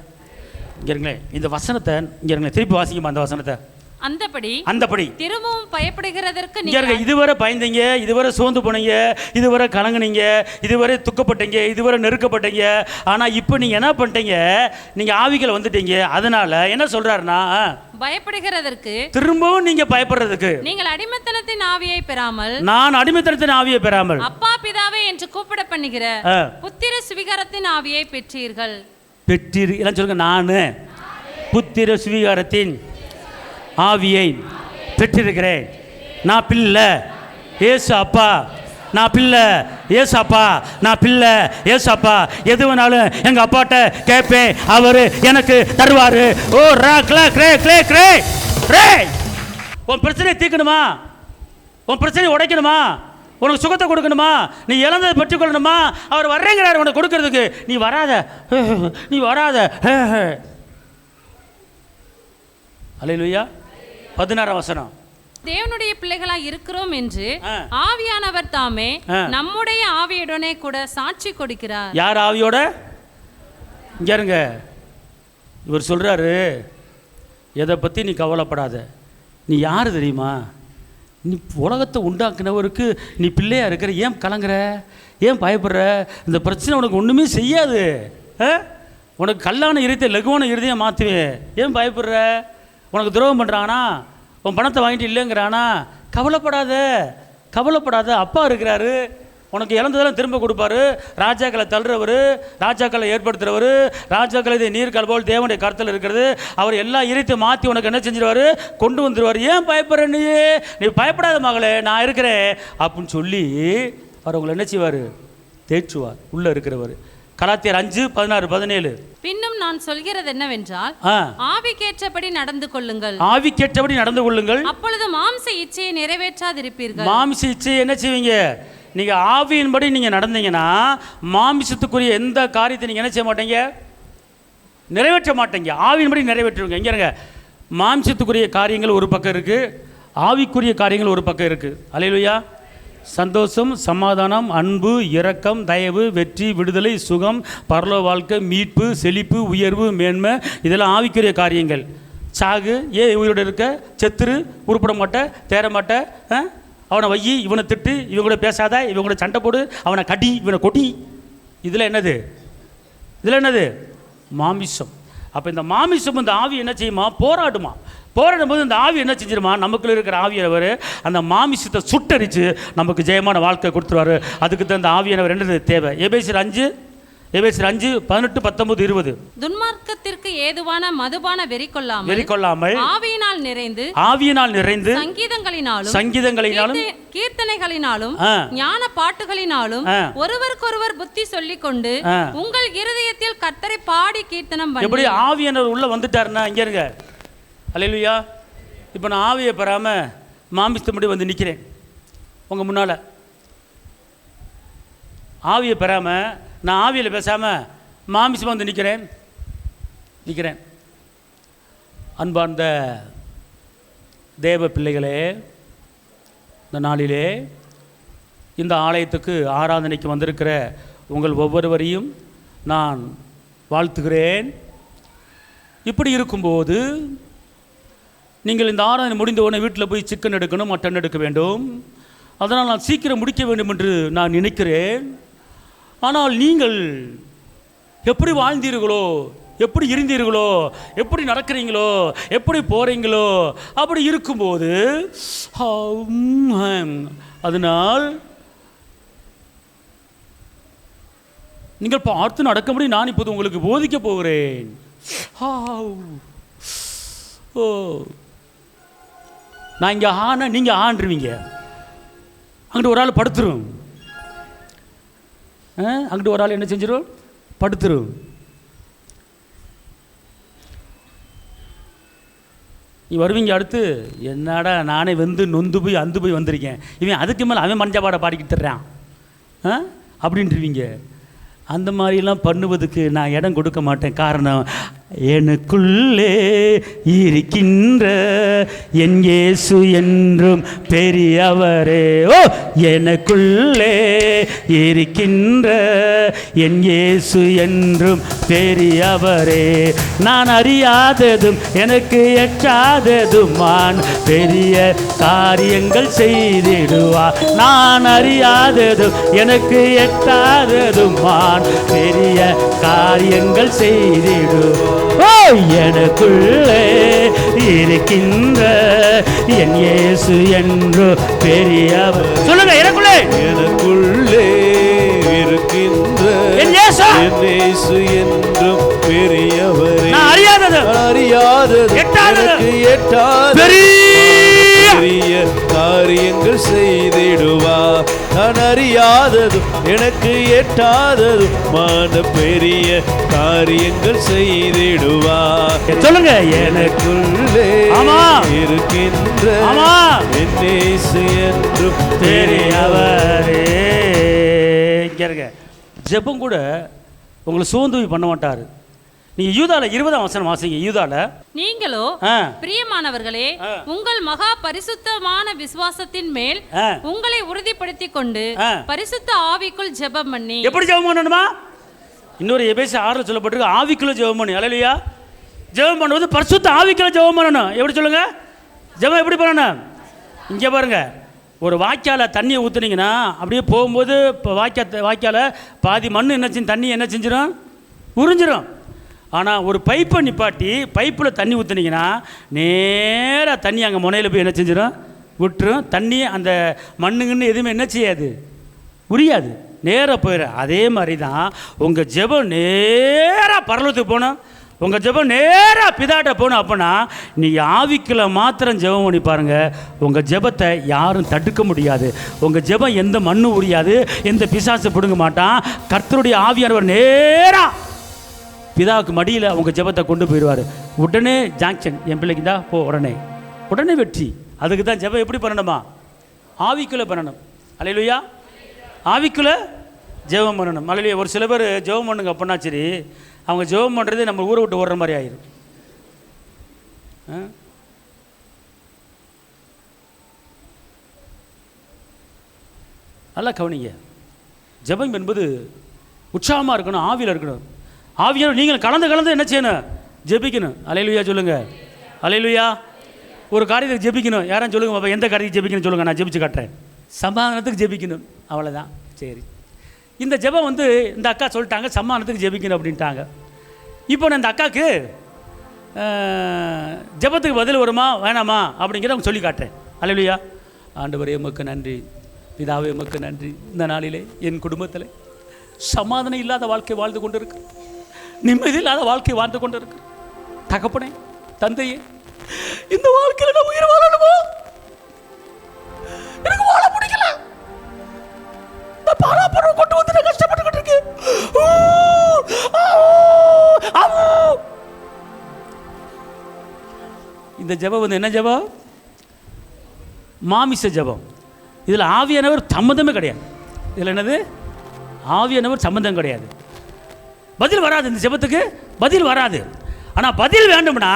இங்கே இருங்களேன், இந்த வசனத்தை இங்கே இருங்களேன், திருப்பி வாசிக்குமா அந்த வசனத்தை. அந்தப்படி திரும்பவும் பயப்படுகிறதற்கு நீங்கள் இதுவரை பயந்தீங்க, இதுவரை சோர்ந்து போனீங்க, இதுவரை கலங்குனீங்க, இதுவரை துக்கப்பட்டீங்க, இதுவரை நெருக்கப்பட்டீங்க. ஆனால் இப்போ நீங்கள் என்ன பண்ணிட்டீங்க? நீங்கள் ஆவிகள் வந்துட்டீங்க. அதனால என்ன சொல்றாருன்னா, பயப்படுகிறதற்கு திரும்பவும் நீங்க பயப்படுறதுக்கு நீங்கள் அடிமைத்தனத்தின் ஆவியை பெறாமல், நான் அடிமைத்தனத்தின் ஆவியை பெறாமல் அப்பா பிதாவே என்று கூப்பிட பண்ணுகிற புத்திர சுவிகாரத்தின் ஆவியை பெற்றீர்கள். எல்லாம் சொல்லுங்க. நான் புத்திர சுவிகாரத்தின் ஆவியை பெற்றிருக்கிறேன். நான் பிள்ளை, ஏசு அப்பா நான் பிள்ளை, ஏசு அப்பா நான் பிள்ளை, ஏசு அப்பா எது வேணாலும் எங்க அப்பாட்ட கேட்பேன், அவரு எனக்கு தருவாரு. ஓ ரா கிளே கிரே கிளே கிரே கிரே. உன் பிரச்சனையை தீர்க்கணுமா? உன் பிரச்சனையை உடைக்கணுமா? உனக்கு சுகத்தை கொடுக்கணுமா? நீ இழந்ததை பெற்றுக்கொள்ளணுமா? அவர் வர்றேங்கிறார் உனக்கு கொடுக்கறதுக்கு. நீ வராத. அல்லேலூயா. 16 வசனம். தேவனுடைய பிள்ளைகளாய் இருக்கிறோம் என்று ஆவியானவர் தாமே நம்முடைய ஆவியுடனே கூட சாட்சி கொடுக்கிறார். யார் ஆவியோட? இங்க இருங்க, இவர் சொல்றாரு, எதை பற்றி நீ கவலைப்படாத. நீ யார் தெரியுமா? நீ உலகத்தை உண்டாக்குனவருக்கு நீ பிள்ளையாக இருக்கிற. ஏன் கலங்குற? ஏன் பயப்படுற? இந்த பிரச்சனை உனக்கு ஒன்றுமே செய்யாது. உனக்கு கல்லான இருதயத்தை லகுவான இருதயம் மாற்றுவேன். ஏன் பயப்படுற? உனக்கு துரோகம் பண்ணுறானா? உன் பணத்தை வாங்கிட்டு இல்லைங்கிறானா? கவலைப்படாத, கவலைப்படாத. அப்பா இருக்கிறாரு, உனக்கு இழந்ததெல்லாம் திரும்ப கொடுப்பாரு. ராஜாக்களை தள்ளுறவர், ராஜாக்களை ஏற்படுத்துகிறவர், ராஜாக்களை இதை நீர்கால் போல் தேவனுடைய கருத்தில் இருக்கிறது. அவர் எல்லா இருத்தையும் மாற்றி உனக்கு என்ன செஞ்சிருவார்? கொண்டு வந்துடுவார். ஏன் பயப்படுற? நீ பயப்படாத மகளே, நான் இருக்கிறேன் அப்படின்னு சொல்லி அவர் உங்களை என்ன செய்வார்? தேற்றுவார் உள்ளே இருக்கிறவர். கலாத்தியர் 5:16-17. பின்னும் நான் சொல்கிறது என்னவென்றால், ஆவிக்கேற்றபடி நடந்து கொள்ளுங்கள். ஆவிக்கேற்றபடி நடந்து கொள்ளுங்கள், அப்பொழுது மாம்ச இச்சையை நிறைவேற்றாதிருப்பீர்கள். மாம்ச இச்சையை என்ன செய்வீங்க? நீங்கள் ஆவியின்படி நீங்கள் நடந்தீங்கன்னா மாமிசத்துக்குரிய எந்த காரியத்தை நீங்கள் என்ன செய்ய மாட்டீங்க? நிறைவேற்ற மாட்டீங்க. ஆவியின்படி நிறைவேற்றுவீங்க. எங்கே இருங்க, மாம்சத்துக்குரிய காரியங்கள் ஒரு பக்கம் இருக்குது, ஆவிக்குரிய காரியங்கள் ஒரு பக்கம் இருக்குது. அல்லேலூயா. சந்தோஷம், சமாதானம், அன்பு, இரக்கம், தயவு, வெற்றி, விடுதலை, சுகம், பரலோக வாழ்க்கை, மீட்பு, செழிப்பு, உயர்வு, மேன்மை, இதெல்லாம் ஆவிக்குரிய காரியங்கள். சாகு, உயிரோடு இருக்க, செத்துரு, உருப்பட மாட்ட, தேர மாட்ட, அவனை வையி, இவனை திட்டு, இவன் கூட பேசாத, இவன் கூட சண்டை போடு, அவனை கடி, இவனை கொடி. இதில் என்னது? இதில் என்னது? மாமிசம். அப்போ இந்த மாமிசம், இந்த ஆவி என்ன செய்யுமா? போராடுமா. போராடும் போது இந்த ஆவி என்ன செஞ்சிருமா? நமக்குள்ள இருக்கிற ஆவியானவர் அந்த மாமிசத்தை சுட்டரித்து நமக்கு ஜெயமான வாழ்க்கை கொடுத்துருவாரு. அதுக்கு தான் இந்த ஆவியானவர் என்னது தேவை? எபேசியர் 5:18-19-20. துன்மார்க்கத்திற்கு ஏதுவான மதுபான வெறி கொள்ளாமல் ஆவியினால் நிறைந்து சங்கீதங்களினாலும் கீர்த்தனைகளினாலும் ஞான பாட்டுகளினாலும் ஒருவருக்கொருவர் புத்தி சொல்லிக் கொண்டு உங்கள் இருதயத்தில் கர்த்தரை பாடி கீர்த்தனம் பண்ணி. எப்படி ஆவியானவர் உள்ள வந்துட்டாருன்னா, இங்க இருங்க, அல்லேலூயா. இப்போ நான் ஆவியை பெறாமல் மாமிசத்தபடி வந்து நிற்கிறேன் உங்கள் முன்னால். ஆவியை பெறாமல் நான் ஆவியில் பேசாமல் மாமிசமாக வந்து நிற்கிறேன். அன்பார்ந்த தேவ பிள்ளைகளே, இந்த நாளிலே இந்த ஆலயத்துக்கு ஆராதனைக்கு வந்திருக்கிற உங்கள் ஒவ்வொருவரையும் நான் வாழ்த்துகிறேன். இப்படி இருக்கும்போது நீங்கள் இந்த ஆராதனை முடிந்த உடனே வீட்டில் போய் சிக்கன் எடுக்கணும், மட்டன் எடுக்க வேண்டும். அதனால் நான் சீக்கிரம் முடிக்க வேண்டும் என்று நான் நினைக்கிறேன். ஆனால் நீங்கள் எப்படி வாழ்ந்தீர்களோ, எப்படி இருந்தீர்களோ, எப்படி நடக்கிறீங்களோ, எப்படி போகிறீங்களோ, அப்படி இருக்கும்போது அதனால் நீங்கள் பார்த்து நடக்கும்படி நான் இப்போது உங்களுக்கு போதிக்க போகிறேன். நான் இங்கே ஆன, நீங்கள் ஆண்டுருவீங்க. அங்கிட்டு ஒரு ஆள் படுத்துரும், அங்கிட்டு ஒரு ஆள் என்ன செஞ்சிடும்? படுத்துரும். நீ வருவீங்க. அடுத்து என்னடா நானே நொந்து போய் அந்து போய் வந்திருக்கேன், இவன் அதுக்கு மேலே அவன் மஞ்சா பாட பாடிக்கிட்டு தர்றான் அப்படின்ட்டுருவீங்க. அந்த மாதிரிலாம் பண்ணுவதுக்கு நான் இடம் கொடுக்க மாட்டேன். காரணம், எனக்குள்ளே இருக்கின்ற என் இயேசு என்றும் பெரியவரே. எனக்குள்ளே இருக்கின்ற என் இயேசு என்றும் பெரியவரே. நான் அறியாததும் எனக்கு எட்டாததுமான் பெரிய காரியங்கள் செய்திடுவார். நான் அறியாததும் எனக்கு எட்டாததுமான் பெரிய காரியங்கள் செய்திடுவார். எனக்குள்ளே இருக்கின்ற என் இயேசு என்று பெரியவர். சொல்லுங்க, எனக்குள்ளே இருக்கின்ற என் இயேசு என்றும் பெரியவர். நான் அறியாதது எட்டாத பெரிய காரியங்கள் செய்திடுவார். நான் அறியாததும் எனக்கு எட்டாததும் மான பெரிய காரியங்கள் செய்திடுவார். சொல்லுங்க, எனக்குள்ளே இருக்கின்ற என் இயேசு என்றும் பெரியவரே. ஜெபம் கூட உங்களை சோர்ந்து பண்ண மாட்டார். நீங்கள் யூதால 20ஆம் வசனம் வாசிங்க. யூதால, நீங்களோ பிரியமானவர்களே, உங்கள் மகா பரிசுத்தமான விசுவாசத்தின் மேல் உங்களை உறுதிப்படுத்திக் கொண்டு பரிசுத்த ஆவிக்குள் ஜெபம் பண்ணி. எப்படி ஜெபம் பண்ணணுமா? இன்னொரு எபேசியர் 6 சொல்லப்பட்டிருக்கு, ஆவிக்குள்ள ஜெபம் பண்ணி. அல்லேலூயா. ஜெபம் பண்ணுவது பரிசுத்த ஆவிக்குள்ள ஜெபம் பண்ணணும். எப்படி சொல்லுங்க? ஜெபம் எப்படி பண்ணணும்? இங்கே பாருங்க, ஒரு வாய்க்கால தண்ணியை ஊற்றுனீங்கன்னா அப்படியே போகும்போது இப்போ வாய்க்கால பாதி மண் என்ன செஞ்சு தண்ணி என்ன செஞ்சிடும்? உறிஞ்சிடும். ஆனால் ஒரு பைப்பை நிப்பாட்டி பைப்பில் தண்ணி ஊற்றுனீங்கன்னா நேராக தண்ணி அங்கே முனையில் போய் என்ன செஞ்சிடும்? விட்டுரும். தண்ணி அந்த மண்ணுங்கன்னு எதுவுமே என்ன செய்யாது? உரியாது, நேராக போயிடும். அதே மாதிரி தான் உங்கள் ஜெபம் நேராக பரலோகத்துக்கு போகணும். உங்கள் ஜெபம் நேராக பிதாட்ட போகணும். அப்போனா நீங்கள் ஆவிக்குள்ள மாத்திரம் ஜெபம் பண்ணி பாருங்கள், உங்கள் ஜெபத்தை யாரும் தடுக்க முடியாது. உங்கள் ஜெபம் எந்த மண்ணும் உரியாது, எந்த பிசாசு பிடுங்க மாட்டான். கர்த்தருடைய ஆவியானவர் நேராக பிதாவுக்கு மடியில் உங்கள் ஜெபத்தை கொண்டு போயிடுவார். உடனே ஜாங்ஷன், என் பிள்ளைக்கு தான் போ, உடனே வெற்றி. அதுக்கு தான் ஜெபம் எப்படி பண்ணணுமா? ஆவிக்குள்ளே பண்ணணும். அல்லேலூயா. ஆவிக்குள்ளே ஜெபம் பண்ணணும். அல்லேலூயா. ஒரு சில பேர் ஜெபம் பண்ணுங்க அப்படின்னா சரி, அவங்க ஜெபம் பண்ணுறது நம்ம ஊரை விட்டு ஓடுற மாதிரி ஆயிடும். நல்லா கவனிங்க. ஜெபம் என்பது உற்சாகமாக இருக்கணும், ஆவியில் இருக்கணும். ஆவியானவர் நீங்கள் கலந்து என்ன செய்யணும்? ஜெபிக்கணும். அல்லேலூயா சொல்லுங்க. அல்லேலூயா. ஒரு காரியத்துக்கு ஜெபிக்கணும். யாரும் சொல்லுங்க பாப்பா, எந்த காரியத்துக்கு ஜெபிக்கணும் சொல்லுங்கள், நான் ஜெபிச்சு காட்டுறேன். சமாதானத்துக்கு ஜெபிக்கணும், அவ்வளோதான். சரி, இந்த ஜெபம் இந்த அக்கா சொல்லிட்டாங்க சமாதானத்துக்கு ஜெபிக்கணும் அப்படின்ட்டாங்க. இப்போ நான் இந்த அக்காவுக்கு ஜெபத்துக்கு பதில் வருமா வேணாமா அப்படிங்கிறத அவங்க சொல்லி காட்டுறேன். அல்லேலூயா. ஆண்டவரே உமக்கு நன்றி, பிதாவே உமக்கு நன்றி. இந்த நாளிலே என் குடும்பத்தில் சமாதானம் இல்லாத வாழ்க்கை வாழ்ந்து கொண்டு இருக்கு, நிம்மதி இல்லாத வாழ்க்கை வாழ்ந்து கொண்டு இருக்கு. தகப்பனே, தந்தையே, இந்த வாழ்க்கையில் நான் உயிர் வாழணுமா? எனக்கு வாழ பிடிக்கல. பாராப்பரம் கொண்டு வந்து நான் கஷ்டப்பட்டு இருக்கு. இந்த ஜெபம் என்ன ஜெபம்? மாமிச ஜெபம். இதில் ஆவியானவர் சம்மந்தமே கிடையாது. இதில் என்னது? ஆவியானவர் சம்பந்தம் கிடையாது. பதில் வராது, இந்த ஜெபத்துக்கு பதில் வராது. ஆனால் பதில் வேண்டும்னா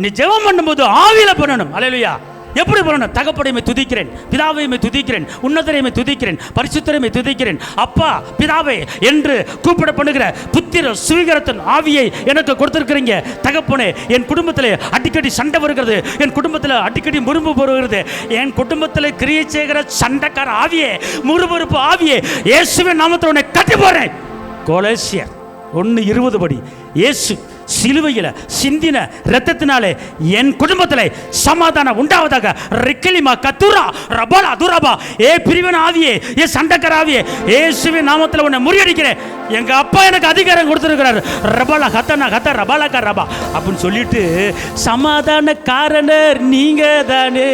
நீ ஜெபம் பண்ணும்போது ஆவியில் பண்ணணும். அல்லேலூயா. எப்படி பண்ணணும்? தகப்பனையுமே துதிக்கிறேன், பிதாவையுமே துதிக்கிறேன், உன்னதரையுமே துதிக்கிறேன், பரிசுத்தரையுமே துதிக்கிறேன், அப்பா பிதாவே என்று கூப்பிட பண்ணுகிற புத்திர சுவீகரத்தின் ஆவியை எனக்கு கொடுத்திருக்கிறீங்க. தகப்பனே, என் குடும்பத்தில் அடிக்கடி சண்டை வருகிறது, என் குடும்பத்தில் அடிக்கடி முறுமுறுப்பு வருகிறது, என் குடும்பத்தில் கிரியை செய்கிற சண்டைக்கார ஆவியே, முறுமுறுப்பு ஆவியே, இயேசுவின் நாமத்தில் உன்னை கட்டி போறேன். கொலோசியர் 1:20 படி இயேசு சிலுவையில் சிந்தின இரத்தத்தினாலே என் குடும்பத்தில் சமாதானம் உண்டாவதாக. ரிக்கலிமா கத்துரா ரபலா துரபா. ஏ பிரிவின் ஆவியே, ஏ சண்டக்கர ஆவியே, இயேசுவின் நாமத்தில் உன்னை முறியடிக்கிறேன். எங்க அப்பா எனக்கு அதிகாரம் கொடுத்திருக்கிறார். ரபலா கத்தனா கத்த ரபலா ரபா அப்படின்னு சொல்லிட்டு, சமாதானக்காரனர் நீங்க தானே,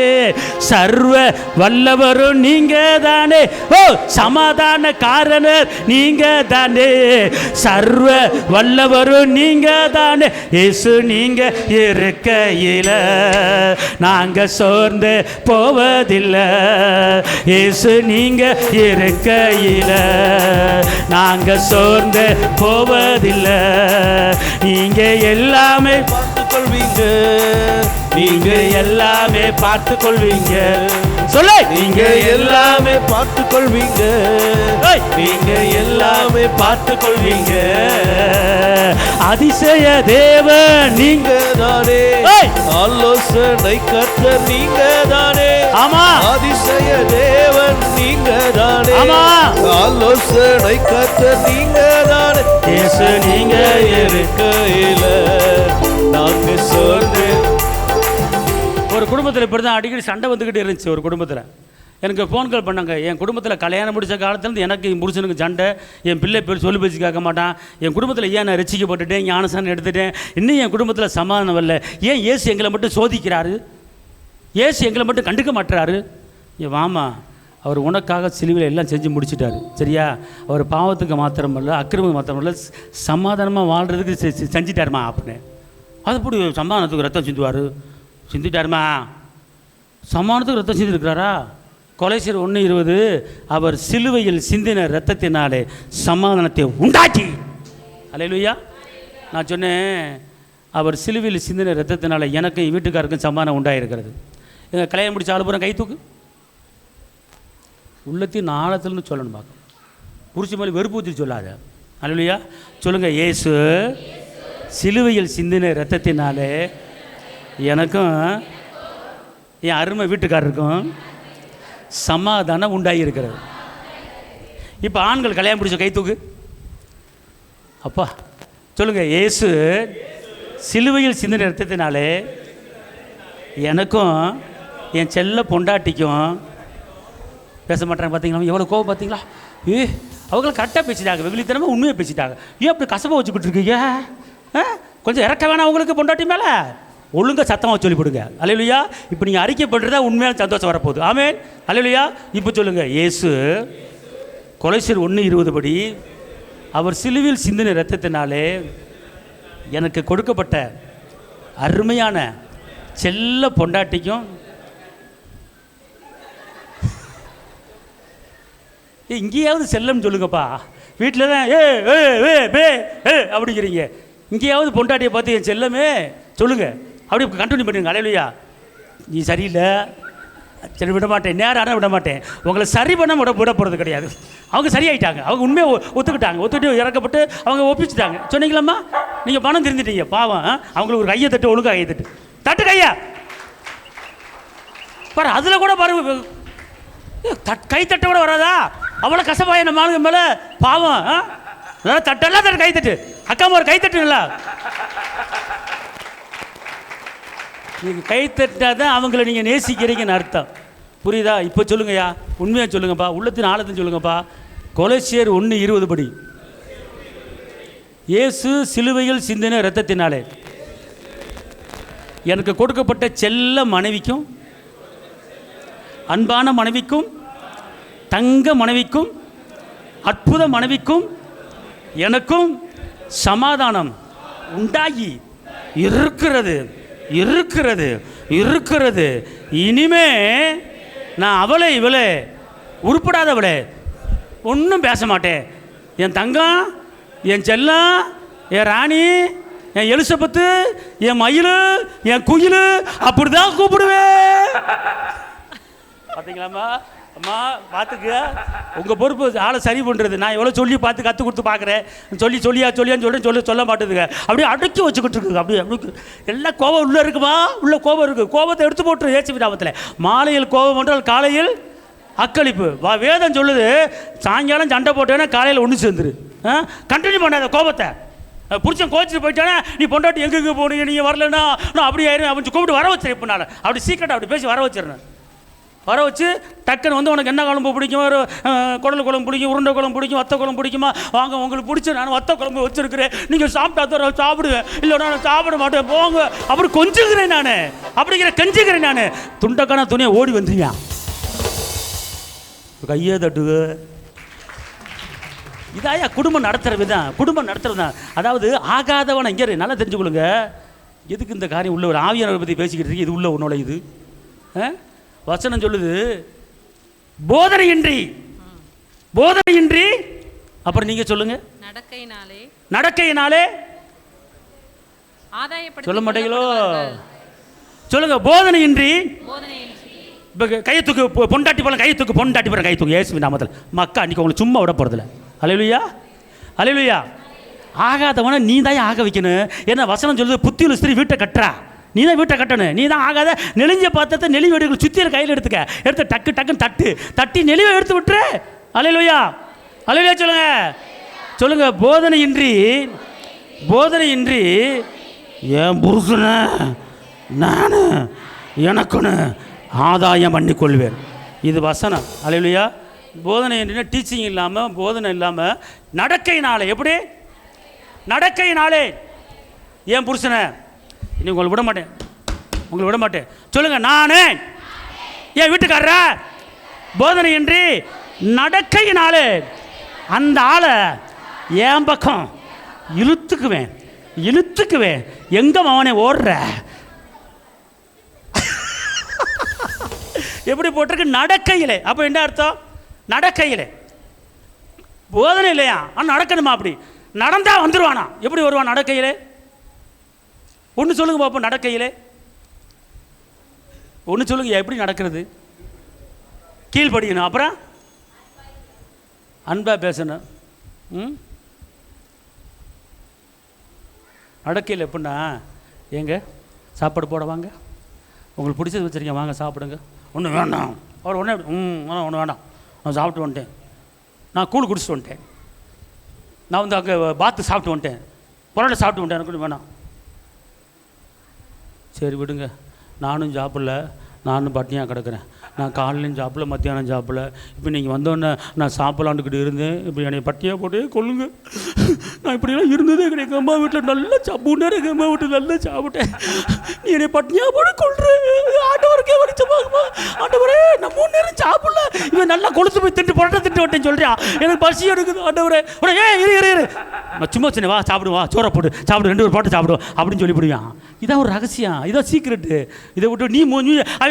சர்வ வல்லவரும் நீங்க தானே. ஓ, சமாதானக்காரனர் நீங்க தானே, சர்வ வல்லவரும் நீங்க தானே. இயேசு நீங்க இருக்கையில நாங்க சோர்ந்து போவதில்லை. இயேசு நீங்க இருக்கையில நாங்க சோர்ந்து போவதில்லை. நீங்க எல்லாமே பார்த்து கொள்வீங்க, நீங்க எல்லாமே பார்த்து கொள்வீங்க. சொல்லு, நீங்க எல்லாமே பார்த்து கொள்வீங்க, நீங்க எல்லாமே பார்த்து கொள்வீங்க. அதிசய தேவன் நீங்க தானே, ஆலோசனை கர்த்தர் நீங்க தானே. ஆமா, அதிசய தேவன் நீங்க தானே. ஆமா, ஆலோசனை கர்த்தர் நீங்க தானே. இயேசு நீங்க இருக்கையில நாங்க சோர்ந்து. ஒரு குடும்பத்தில் இப்படி தான் அடிக்கடி சண்டை வந்துக்கிட்டே இருந்துச்சு. ஒரு குடும்பத்தில் எனக்கு ஃபோன் கால் பண்ணாங்க. என் குடும்பத்தில் கல்யாணம் முடித்த காலத்துலேருந்து எனக்கு முடிச்சனுக்கு சண்டை. என் பிள்ளை பேர் சொல்லி பேச்சு கேட்க மாட்டான். என் குடும்பத்தில் ஏன் நான் ரசிக்கப்பட்டுட்டேன், ஞானசானம் எடுத்துட்டேன், இன்னும் என் குடும்பத்தில் சமாதானம் வரல. ஏன் இயேசு எங்களை மட்டும் சோதிக்கிறாரு, இயேசு எங்களை மட்டும் கண்டுக்க மாட்டுறாரு? என் வாமா, அவர் உனக்காக சிலுவையில் எல்லாம் செஞ்சு முடிச்சிட்டாரு. சரியா? அவர் பாவத்துக்கு மாத்திரமல்ல, அக்கிரமத்துக்கு மாத்திரமல்ல, சமாதானமாக வாழ்கிறதுக்கு செஞ்சிட்டாருமா அப்படின்னு. அது எப்படி சமாதானத்துக்கு ரத்தம் சிந்துவார்? சிந்திட்டாருமா, சமாதானத்துக்கு ரத்தம் சிந்திருக்கிறாரா? கொலைசீர் 1:20 அவர் சிலுவையில் சிந்தின இரத்தத்தினாலே சமாதானத்தை உண்டாக்கி. அல்லேலூயா. நான் சொன்னேன், அவர் சிலுவையில் சிந்தின ரத்தத்தினால எனக்கும் என் வீட்டுக்காருக்கும் சமாதானம் உண்டாயிருக்கிறது. எங்கள் கல்யாணம் முடிச்ச ஆளு பூரா கை தூக்கு. உள்ளத்தின் ஆழத்தில்னு சொல்லணும் பார்க்க. புரிச்சு மேலே வெறுப்பு ஊற்றி சொல்லாத. அல்லேலூயா சொல்லுங்கள். இயேசு சிலுவையில் சிந்தின ரத்தத்தினாலே எனக்கும் என் அருமை வீட்டுக்காரருக்கும் சமாதானம் உண்டாகியிருக்கிறது. இப்போ ஆண்கள் கல்யாணம் பிடிச்ச கை தூக்கு. அப்பா சொல்லுங்கள். இயேசு சிலுவையில் சிந்தின ரத்தத்தினாலே எனக்கும் என் செல்ல பொண்டாட்டிக்கும் பேச மாட்டேறாங்க. பார்த்தீங்களா எவ்வளோ கோவம் பார்த்தீங்களா? அவங்களும் கரெக்டாக பேசிட்டாங்க, வெகுளித்தனமாக உண்மையாக பேசிட்டாங்க. ஏன் அப்படி கசப்பாக வச்சுக்கிட்டு இருக்கீங்க? கொஞ்சம் இறக்க வேணாம் அவங்களுக்கு பொண்டாட்டி மேலே. ஒழுங்காக சத்தமாக சொல்லி கொடுங்க. அல்லேலூயா. இப்போ நீங்கள் அறிக்கை பண்ணுறதா உண்மையான சந்தோஷம் வரப்போகுது. ஆமென். அல்லேலூயா. இப்போ சொல்லுங்கள். இயேசு கொலைசீர் 1:20 படி அவர் சிலுவையில் சிந்தின இரத்தத்தினாலே எனக்கு கொடுக்கப்பட்ட அருமையான செல்ல பொண்டாட்டிக்கும் இங்கேயாவது செல்லம்னு சொல்லுங்கப்பா. வீட்டில் தான் ஏ ஏ ஏ பே ஏ அப்படிங்கிறீங்க. இங்கேயாவது பொண்டாட்டியை பார்த்து என் செல்லமே சொல்லுங்கள். அப்படி கண்டினியூ பண்ணுங்க. அல்லேலூயா. நீ சரியில்லை, சரி விட மாட்டேன், நேரம் விட மாட்டேன், உங்களை சரி பண்ண விட போகிறது கிடையாது. அவங்க சரியாயிட்டாங்க, அவங்க உண்மையை ஒத்துக்கிட்டாங்க, ஒத்துக்கிட்டு இறக்கப்பட்டு அவங்க ஒப்பிச்சுட்டாங்க. சொன்னீங்களாம்மா, நீங்கள் பணம் திருந்துட்டீங்க. பாவம் அவங்களுக்கு ஒரு கையை தட்டு, ஒழுங்காக கையை தட்டு, தட்டு கையா பாரு. அதில் கூட பாரு, கை தட்ட கூட வராதா? அவ்வளோ கசப்பாய நம்ம ஆளுங்க மேலே. பாவம் தட்டெல்லாம் தட்டு, கை தட்டு. அக்கா ஒரு கை தட்டுங்களா? நீங்கள் கை தட்டால் தான் அவங்கள நீங்கள் நேசிக்கிறீங்கன்னு அர்த்தம். புரியுதா? இப்போ சொல்லுங்கய்யா, உண்மையாக சொல்லுங்கப்பா, உள்ளத்தின் ஆழத்தின் சொல்லுங்கப்பா. கொலைசீர் 1:20 படி இயேசு சிலுவையில் சிந்தின இரத்தத்தினாலே எனக்கு கொடுக்கப்பட்ட செல்ல மனைவிக்கும், அன்பான மனைவிக்கும், தங்க மனைவிக்கும், அற்புத மனைவிக்கும் எனக்கும் சமாதானம் உண்டாகி இருக்கிறது இருக்கிறது இருக்கிறது. இனிமே நான் அவளை இவளை உருப்படாதவளை ஒன்றும் பேச மாட்டேன். என் தங்கம், என் செல்லம், என் ராணி, என் எலிசபெத்து, என் மயில், என் குயில் அப்படிதான் கூப்பிடுவேன். பார்த்தீங்களாம்மா? அம்மா பார்த்துக்க, உங்கள் பொறுப்பு ஆளை சரி பண்ணுறது. நான் எவ்வளோ சொல்லி பார்த்து கற்றுக் கொடுத்து பார்க்குறேன். சொல்லியான்னு சொல்ல மாட்டேதுங்க. அப்படியே அடக்கி வச்சுக்கிட்டு இருக்குங்க. அப்படி எல்லாம் கோபம் உள்ளே இருக்குமா? உள்ள கோபம் இருக்குது. கோபத்தை எடுத்து போட்டுரு இயேசு நாமத்தில். மாலையில் கோபம் என்றால் காலையில் அக்களிப்பு. வேதம் சொல்லுது, சாயங்காலம் சண்டை போட்டேன்னா காலையில் ஒன்று சேர்ந்துரு. கண்டினியூ பண்ணாத கோபத்தை. புருஷன் கோச்சிட்டு போயிட்டானே, நீ பொண்டாட்டி எங்கெங்கே போனீங்க, நீங்கள் வரலன்னா நான் அப்படி ஆயிரும் அப்படின்னு கூப்பிட்டு வர வச்சிருக்கேன். இப்போ நான் அப்படி சீக்கிரட்டாக அப்படி பேசி வர வச்சிடறேன். வர வச்சு டக்குன்னு வந்து உனக்கு என்ன குழம்பு பிடிக்கும்? ஒரு குடல் குழம்பு பிடிக்கும், உருண்டை குழம்பு பிடிக்கும், வத்த குழம்பு பிடிக்குமா? வாங்க உங்களுக்கு பிடிச்ச நான் வத்த குழம்பு வச்சுருக்கிறேன், நீங்கள் சாப்பிட்டா தான் சாப்பிடுவேன், இல்லை நான் சாப்பிட மாட்டேன் போங்க அப்படி கொஞ்சுகிறேன். நான் அப்படிங்கிற கெஞ்சுக்கிறேன். நான் துண்டக்கான துணியை ஓடி வந்துருவேன். கையே தட்டுக. இதாயா குடும்பம் நடத்துகிற விதம். குடும்பம் நடத்துறது தான். அதாவது ஆகாதவனை இங்கே நல்லா தெரிஞ்சுக்கொள்ளுங்க. எதுக்கு இந்த காரியம் உள்ள ஒரு ஆவியானவரை பற்றி பேசிக்கிட்டு இருக்கு? இது உள்ள உன்னோட இது வசனம் சொல்லுது, போதனையின்றி அப்புறம் நீங்க சொல்லுங்க, நடக்கையினாலே சொல்ல மாட்டீங்களோ? சொல்லுங்க, போதனையின்றி. கையை தூக்கு, பொண்டாட்டி போல கையை தூக்கு, பொண்டாட்டி போல கை தூக்கு இயேசுவின் நாமத்தில். மக்கா அன்றைக்கி உங்களை சும்மா விட போகிறதில்ல. அல்லேலூயா அல்லேலூயா. ஆகாதவனை நீ தான் ஆக வைக்கணும். ஏன்னா வசனம் சொல்லுது, புத்தியுள்ள ஸ்திரீ வீட்டை கட்டுறா, நீ தான் வீட்டை கட்டணும். நீ தான் ஆகாத நெளிஞ்ச பாத்திரத்தை நெளிவு எடுக்கணும். சுத்தியில் கையில் எடுத்து டக்குன்னு தட்டி நெளிவை எடுத்து விட்டுரு. அல்லேலூயா அல்லேலூயா. சொல்லுங்க போதனையின்றி என் புருஷனை நான் எனக்குன்னு ஆதாயம் பண்ணிக்கொள்வேன். இது வசனம். அல்லேலூயா. போதனையின்றி டீச்சிங் இல்லாமல், போதனை இல்லாமல், நடக்கையினாலே. எப்படி நடக்கையினாலே என் புருஷனை நீ உங்களை விட மாட்டேன். சொல்லுங்க, நானே என் வீட்டுக்காரர போதனையின்றி நடக்கையினாலே அந்த ஆளை என் பக்கம் இழுத்துக்குவேன். எங்க அவனை ஓடுற? எப்படி போட்டிருக்கு? நடக்கையிலே. அப்போ என்ன அர்த்தம்? நடக்கையிலே. போதனை இல்லையா? ஆனால் நடக்கணுமா? அப்படி நடந்தா வந்துடுவானா? எப்படி வருவான்? நடக்கையிலே. ஒன்று சொல்லுங்க பாப்போம், நடக்கையிலே ஒன்று சொல்லுங்க, எப்படி நடக்கிறது? கீழ்படியணும், அப்புறம் அன்பா பேசணும். நடக்கையில் எப்படின்னா, ஏங்க சாப்பாடு போட வாங்க, உங்களுக்கு பிடிச்சது வச்சுருக்கேன், வாங்க சாப்பிடுங்க. ஒன்றும் வேண்டாம். அவர் ஒன்றே ஒன்று வேண்டாம், நான் சாப்பிட்டு வந்துட்டேன், நான் கூழ் குடிச்சிட்டு வந்துட்டேன், நான் வந்து அங்கே பாத்து சாப்பிட்டு வந்துட்டேன், பரோட்டா சாப்பிட்டு வந்துட்டேன், எனக்கு ஒன்றும் வேணாம். சரி விடுங்க, நானும் சாப்பிடல, நானும் பட்டினியாக கிடக்கிறேன், நான் காலையிலையும் சாப்பிடல, மத்தியானம் சாப்பிடல, இப்போ நீங்கள் வந்தோடனே நான் சாப்பிடலான்னுக்கிட்டு இருந்தேன், இப்போ என்னை பட்டினியாக போட்டு கொள்ளுங்க. நான் இப்படியெல்லாம் இருந்ததே கிடையாது, எங்கள் அம்மா வீட்டில் நல்லா சாப்பிட்னேன், எங்கள் அம்மா வீட்டில் நல்லா சாப்பிட்டேன், நீ என்னை பட்டினியாக போட்டு கொள்றேன். ஆண்டவருக்கே வடிச்ச பார்க்குமா, ஆண்டவரே நான் 3 நேரம் சாப்பிடல, இவன் நல்லா கொளுத்து போய் திட்டு புரட்ட திட்டு விட்டேன்னு சொல்றியா, எனக்கு பசி எடுக்குது ஆண்டவரே. இரு நான் சும்மா சொன்னேன், வா சாப்பிடுவா, சோறை போட்டு சாப்பிடு, 2 போட்டு சாப்பிடுவோம் அப்படின்னு சொல்லி போடுவான். இதான் ஒரு ரகசியம், இதான் சீக்கிரட்டு. இதை விட்டு நீ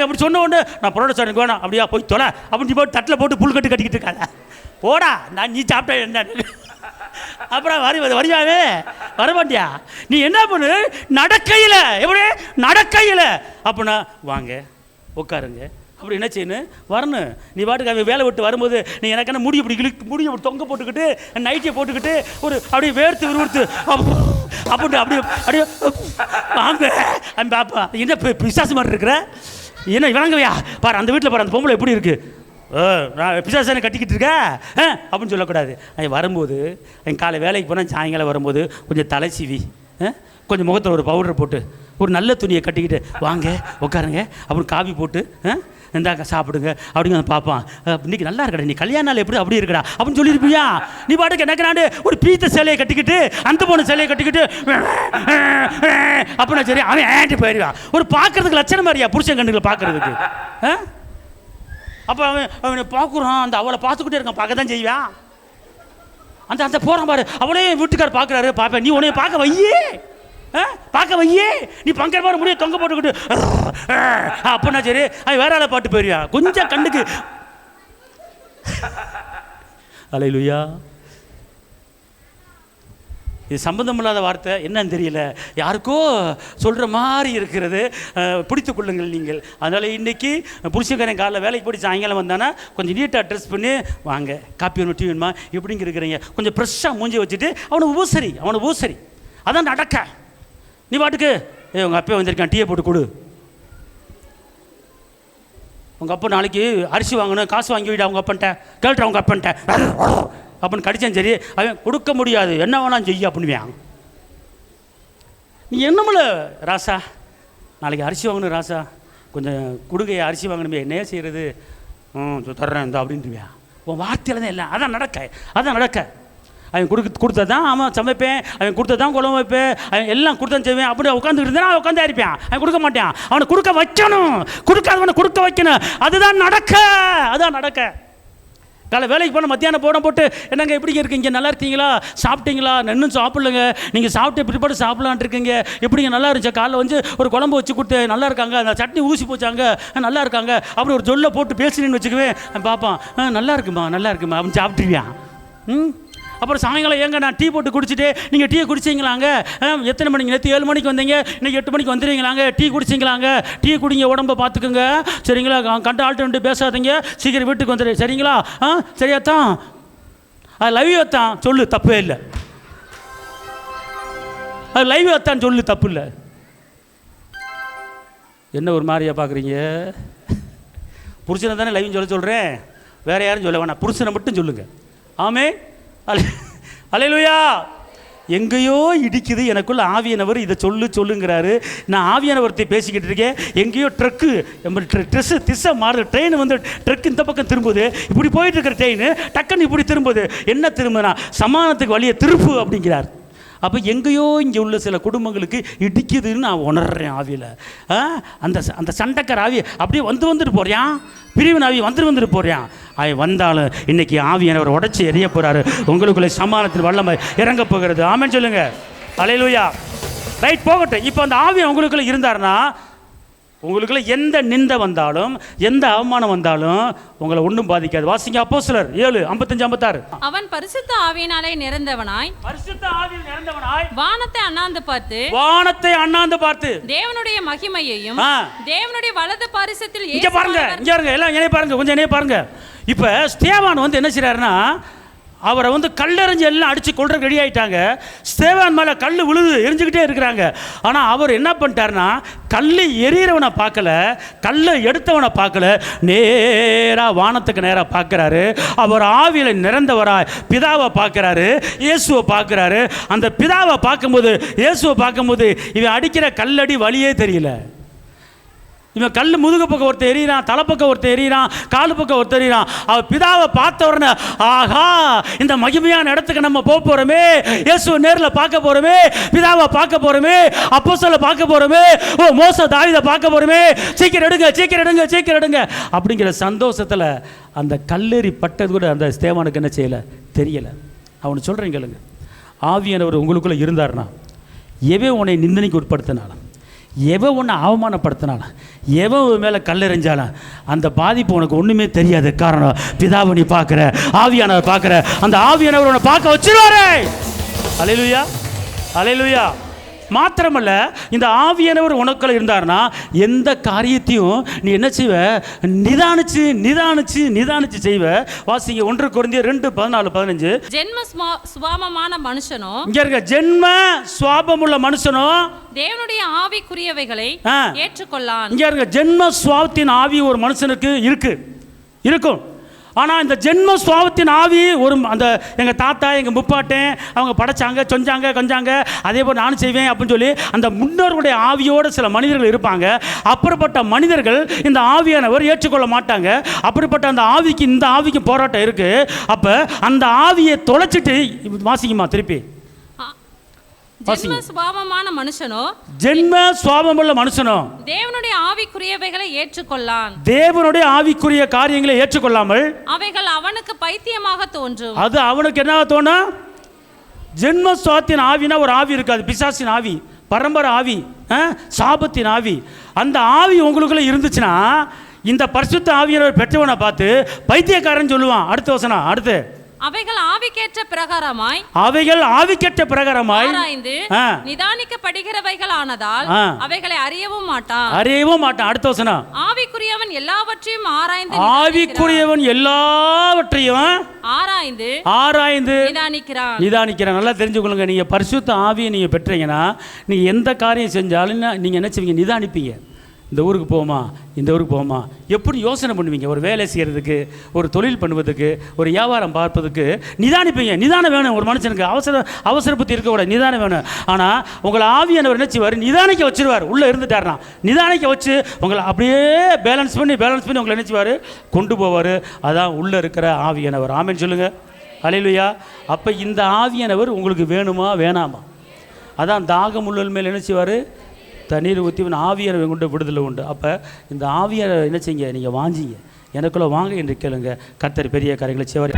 அவன் அப்படி சொன்ன உடனே நான் பரோட்டா சார் எனக்கு வேணாம், அப்படியா போய் தொலை அப்படின்னு போட்டு தட்டில் போட்டு புல் கட்டிக்கிட்டு இருக்காங்க. போடா, நான் நீ சாப்பிட்டேன் என்ன அப்புறம் வரியாவே வரமாட்டியா? நீ என்ன பண்ணு, நடக்கையில். எப்படி நடக்கையில்? அப்படின்னா வாங்க உட்காருங்க, அப்படி என்ன செய்யணும், வரணும். நீ பாட்டுக்கு அவன் வேலை விட்டு வரும்போது நீ எனக்கு என்ன முடி இப்படி முடிய அப்படி தொங்க போட்டுக்கிட்டு நைட்டியை போட்டுக்கிட்டு ஒரு அப்படியே வேர்த்து விறுவிறுத்து அப்படி அப்படியே அப்படியே வாங்க அந்த பாப்பா என்ன பிசாசு மாதிரி இருக்கிற, என்ன விளங்கவையா பாரு, அந்த வீட்டில் பாரு அந்த பொம்பளை எப்படி இருக்கு, நான் பிசாசானை கட்டிக்கிட்டு இருக்க அப்படின்னு சொல்லக்கூடாது. வரும்போது என் காலை வேலைக்கு போனால் சாயங்காலம் வரும்போது கொஞ்சம் தலை சீவி, கொஞ்சம் முகத்தில் ஒரு பவுடர் போட்டு ஒரு நல்ல துணியை கட்டிக்கிட்டு வாங்க உட்காருங்க, அப்புறம் காபி போட்டு இந்தாக்க சாப்பிடுங்க அப்படிங்க பார்ப்பான். இன்றைக்கி நல்லா இருக்கடா, நீ கல்யாண நாள் எப்படி அப்படி இருக்கடா அப்படின்னு சொல்லியிருப்பியா? நீ பாட்டுக்கு என்னக்கிறாண்டு ஒரு பீத்த சேலையை கட்டிக்கிட்டு அந்த பொண்ணு சேலையை கட்டிக்கிட்டு அப்படின்னா சரி அவன் ஏன்ட்டு போயிடுவான். ஒரு பார்க்கறதுக்கு லட்சணம் மாதிரியா புருஷன் கண்டுகளை பார்க்கறதுக்கு. அப்போ அவனை பார்க்குறான், அந்த அவளை பார்த்துக்கிட்டே இருக்கான், பார்க்க தான் செய்வான். அந்த அந்த போகிறான் பாரு, அவளே வீட்டுக்கார் பார்க்குறாரு, பார்ப்பேன் நீ உன்னைய பார்க்க வையே, பார்க்க வையே, நீ பங்கர் பாரு முடிய தொங்க போட்டுக்கிட்டு அப்படின்னா சரி அவன் வேற ஆளை பாட்டு போயிருவியா. கொஞ்சம் கண்ணுக்கு அல்லேலூயா. இது சம்பந்தம் இல்லாத வார்த்தை, என்னன்னு தெரியல, யாருக்கோ சொல்கிற மாதிரி இருக்கிறது. பிடித்து கொள்ளுங்கள் நீங்கள். அதனால் இன்றைக்கி புருஷக்காரன் காலைல வேலைக்கு போய் சாயங்காலம் வந்தானா கொஞ்சம் நீட்டாக ட்ரெஸ் பண்ணி வாங்க, காப்பி ஒன்று டீ வேணுமா எப்படிங்க இருக்கிறீங்க, கொஞ்சம் ஃப்ரெஷ்ஷாக மூஞ்சி வச்சுட்டு அவனை ஊசரி அதான் நடக்க. நீ பாட்டுக்கு உங்கள் அப்பா வந்திருக்கான், டீயை போட்டு கொடு, உங்கள் அப்பா நாளைக்கு அரிசி வாங்கணும், காசு வாங்கி விட அவங்க அப்பன்ட்ட கேள்ற, அவங்க அப்பன்ட்ட அப்படின்னு கடிச்சான். சரி அவன் கொடுக்க முடியாது, என்ன வேணாம் செய்ய அப்படின்னுவான். நீ என்னமில்ல ராசா, நாளைக்கு அரிசி வாங்கணும் ராசா, கொஞ்சம் கொடுங்க, அரிசி வாங்கணுமே, என்னையே செய்கிறது, தர்றேன் இந்த அப்படின்ட்டுவியா. உன் வார்த்தையில் தான் இல்லை, அதான் நடக்க. அவன் கொடுத்தா தான் அவன் சமைப்பேன், அவன் கொடுத்தா தான் குழம்பு வைப்பேன், அவன் எல்லாம் கொடுத்தான் செய்வேன். அப்படி உட்காந்துக்கிட்டு இருந்தா அவன் உட்காந்தா இருப்பான், அவன் கொடுக்க மாட்டான். அவனை கொடுக்க வைக்கணும், கொடுக்காதவனை கொடுக்க வைக்கணும். அதுதான் நடக்க. காலை வேலைக்கு போனால் மத்தியானம் போட்டு என்னங்க எப்படி இருக்கீங்க, நல்லா இருக்கீங்களா, சாப்பிட்டீங்களா, இன்னும் சாப்பிட்லங்க, நீங்கள் சாப்பிட்டு பிற்பாடு சாப்பிட்லான் இருக்கீங்க, எப்படிங்க நல்லா இருந்துச்சு, காலைல வந்து ஒரு குழம்பு வச்சு கொடுத்து நல்லா இருக்காங்க, அந்த சட்னி ஊசி போச்சாங்க நல்லா இருக்காங்க, அப்படி ஒரு சொல்ல போட்டு பேசுனேன்னு வச்சுக்குவேன். பார்ப்பான் நல்லா இருக்குமா அப்படின்னு சாப்பிட்டுருவியான். அப்புறம் சாயங்காலம் ஏங்க நான் டீ போட்டு குடிச்சிட்டு நீங்கள் டீ குடிச்சிங்களாங்க, எத்தனை மணிக்கு, நேற்று 7 மணிக்கு வந்தீங்க, இன்னைக்கு 8 மணிக்கு வந்துடுவீங்களாங்க, டீ குடிச்சிங்களாங்க, டீ குடிங்க, உடம்பை பார்த்துக்குங்க சரிங்களா, கண்ட ஆள்கிட்ட பேசாதீங்க, சீக்கிரம் வீட்டுக்கு வந்துடு சரிங்களா, சரியாத்தான், அது லைவ் தான் சொல்லு, தப்பே இல்லை, அது லைவ் தான் சொல்லு, தப்பு இல்லை. என்ன ஒரு மாதிரியா பார்க்குறீங்க? புருஷனை தானே லைவ் சொல்கிறேன், வேறு யாரும் சொல்ல வேணாம், புருஷனை மட்டும் சொல்லுங்கள். ஆமே அல்லேலூயா. எங்கேயோ இடிக்குது, எனக்குள்ள ஆவியானவர் இதை சொல்லுங்கிறாரு. நான் ஆவியானவர்த்தை பேசிக்கிட்டு இருக்கேன், எங்கேயோ திசை மாறுது, ட்ரெயின் வந்து ட்ரக் இந்த பக்கம் திரும்புது, இப்படி போயிட்டு இருக்கிற ட்ரெயின் டக்குன்னு இப்படி திரும்புது. என்ன திரும்புனா சமானத்துக்கு வழியை திருப்பு அப்படிங்கிறார். அப்போ எங்கேயோ இங்கே உள்ள சில குடும்பங்களுக்கு இடிக்குதுன்னு நான் உணர்றேன் ஆவியில். அந்த சண்டைக்கார ஆவி அப்படியே வந்துட்டு போகிறான், பிரிவின் ஆவி வந்துட்டு போகிறான். அவன் வந்தாலும் இன்னைக்கு ஆவியானவர் உடச்சி எறிய போகிறாரு, உங்களுக்குள்ளே சமானத்தின் வல்லமை இறங்க போகிறது. ஆமென் சொல்லுங்க, அல்லேலூயா. ரைட், போகட்டும். இப்போ அந்த ஆவி உங்களுக்குள்ளே இருந்தாருன்னா உங்களுக்குள்ள எந்த நிந்தை வந்தாலும் எந்த அவமானம் வந்தாலும் உங்களை ஒன்றும் பாதிக்காது. வாசிங்க அப்போஸ்தலர் 7:55-56. அவன் பரிசுத்த ஆவியினாலே நிறைந்தவனாய் வானத்தை அண்ணாந்து பார்த்து தேவனுடைய மகிமையையும் தேவனுடைய வலது பாரிசத்தில் இங்க பாருங்க எல்லாம் என்னைய பாருங்க, கொஞ்சம் என்னைய பாருங்க. இப்ப ஸ்தேவான் வந்து என்ன செய்றாருன்னா, அவரை வந்து கல்லெறிஞ்சு எல்லாம் அடித்து கொள்ற ரெடி ஆகிட்டாங்க. ஸ்தேவான் மேலே கல் விழுது எரிஞ்சுக்கிட்டே இருக்கிறாங்க. ஆனால் அவர் என்ன பண்ணிட்டாருன்னா, கல் எரியறவனை பார்க்கல, கல்லை எடுத்தவனை பார்க்கல, நேராக வானத்துக்கு நேராக பார்க்குறாரு. அவர் ஆவியில் நிறந்தவராய் பிதாவை பார்க்குறாரு, இயேசுவை பார்க்குறாரு. அந்த பிதாவை பார்க்கும்போது, இயேசுவை பார்க்கும்போது இவன் அடிக்கிற கல்லடி வழியே தெரியல. இவன் கல் முதுகு பக்கம் ஒருத்தர் எறிகிறான், தலைப்பக்கம் ஒருத்தர் எறிகிறான், காலு பக்கம் ஒருத்தர் எறிகிறான். அவள் பிதாவை பார்த்த உடனே, ஆஹா இந்த மகிமையான இடத்துக்கு நம்ம போக போகிறோமே, இயேசுவை நேரில் பார்க்க போகிறோமே, பிதாவை பார்க்க போகிறோமே, அப்போஸ்தலரை பார்க்க போகிறோமே, ஓ மோசே தாவீதை பார்க்க போகிறோமே, சீக்கிரம் எடுங்க அப்படிங்கிற சந்தோஷத்தில் அந்த கல்லெறி பட்டது கூட அந்த ஸ்தேவானுக்கு என்ன செய்யலை, தெரியலை. அவனு சொல்கிறீங்களுங்க, ஆவியானவர் உங்களுக்குள்ளே இருந்தார்னா, எவன் உன்னை நிந்தனைக்கு உட்படுத்தினாலும், எவன் ஒன்று அவமானப்படுத்தினாலும், எவன் மேலே கல்லெறிஞ்சாலும் அந்த பாதிப்பு உனக்கு ஒன்றுமே தெரியாது. காரணம், பிதாவை நீ பார்க்குற, ஆவியானவர் பார்க்குற, அந்த ஆவியானவர் உன்னை பார்க்க வச்சிருவாரே. அல்லேலூயா அல்லேலூயா. மாத்திரமல்ல, இந்த ஆவியானவர் உனக்குள்ள இருந்தார்னா எந்த காரியத்தையும் நீ என்ன செய்வ, நிதானிச்சு செய்வ. வாசிங்க 1 கொரிந்தியர் 2:14-15. ஜென்ம சுபாவமான மனுஷனோ, இங்க இருக்க ஜென்ம சுபாவமுள்ள மனுஷனோ தேவனுடைய ஆவிக்குரியவைகளை ஏற்றுக்கொள்ளான். இங்க இருக்க ஜென்ம சுபாவத்தின் ஆவி ஒரு மனுஷனுக்கு இருக்கும். ஆனால் இந்த ஜென்ம சுபாவத்தின் ஆவி ஒரு அந்த எங்கள் தாத்தா எங்கள் முப்பாட்டேன் அவங்க படைச்சாங்க, கொஞ்சாங்க, அதே போல் நானும் செய்வேன் அப்படின்னு சொல்லி அந்த முன்னோர்களுடைய ஆவியோடு சில மனிதர்கள் இருப்பாங்க. அப்படிப்பட்ட மனிதர்கள் இந்த ஆவியானவர் ஏற்றுக்கொள்ள மாட்டாங்க. அப்படிப்பட்ட அந்த ஆவிக்கு இந்த ஆவிக்கு போராட்டம் இருக்குது. அப்போ அந்த ஆவியை தொலைச்சிட்டு வாசிக்குமா திருப்பி, ஜென்ம சுபாவமான மனுஷனோ, ஜென்ம சுபாவமுள்ள மனுஷனோ தேவனுடைய ஆவிக்குரியவைகளை ஏற்றுக்கொள்ளான். தேவனுடைய ஆவிக்குரிய காரியங்களை ஏற்றுக்கொள்ளாமல் அவைகள் அவனுக்கு பைத்தியமாக தோன்றும். அது அவனுக்கு என்ன தோணும்? ஜென்ம சுபாவத்தின் ஆவினா ஒரு ஆவி இருக்காது, பிசாசின் ஆவி, பரம்பரை ஆவி, சாபத்தின் ஆவி. அந்த ஆவி உங்களுக்குள்ள இருந்துச்சுன்னா இந்த பரிசுத்த ஆவியானவர் பெற்றவனை பார்த்து பைத்தியக்காரன் சொல்லுவான். அடுத்த வசனம், அடுத்து, அவைகள் ஆவிக்கேற்ற பிரகாரமாய் ஆராய்ந்து நிதானிக்கப்படுகிறவைகள் ஆனதால் அவைகளை அறியவும் மாட்டான். அடுத்த வசனம், ஆவிக்குரியவன் எல்லாவற்றையும் ஆராய்ந்து நிதானிக்கிறான். நல்லா தெரிஞ்சுக்கொள்ளுங்க, நீங்க பரிசுத்த ஆவியை நீங்க பெற்றீங்கன்னா நீங்க எந்த காரியம் செஞ்சாலும் நீங்க என்ன செய்வீங்க, நிதானிப்பீங்க. இந்த ஊருக்கு போவோமா எப்படி யோசனை பண்ணுவீங்க. ஒரு வேலை செய்கிறதுக்கு, ஒரு தொழில் பண்ணுவதுக்கு, ஒரு வியாபாரம் பார்ப்பதுக்கு நிதானிப்பீங்க. நிதானம் வேணும் ஒரு மனுஷனுக்கு. அவசர புத்தி இருக்கக்கூடாது, நிதானம் வேணும். ஆனால் உங்களை ஆவியானவர் என்ன செய்வார், நிதானிக்க வச்சிருவார். உள்ளே இருந்துட்டார்னா நிதானிக்க வச்சு உங்களை அப்படியே பேலன்ஸ் பண்ணி உங்களை என்ன செய்வார், கொண்டு போவார். அதான் உள்ளே இருக்கிற ஆவியானவர். ஆமென் சொல்லுங்கள். அல்லேலூயா. அப்போ இந்த ஆவியானவர் உங்களுக்கு வேணுமா வேணாமா? அதான் தாகம் உள்ளல் மேல் என்ன செய்வார், தண்ணீர் ஊற்றி ஆவியானவை கொண்டு விடுதலை உண்டு. அப்போ இந்த ஆவியாரை என்ன செய்யுங்க, நீங்கள் வாஞ்சிங்க, எனக்குள்ளே வாங்க என்று கேளுங்க. கர்த்தர் பெரிய காரியங்களை செய்வார்.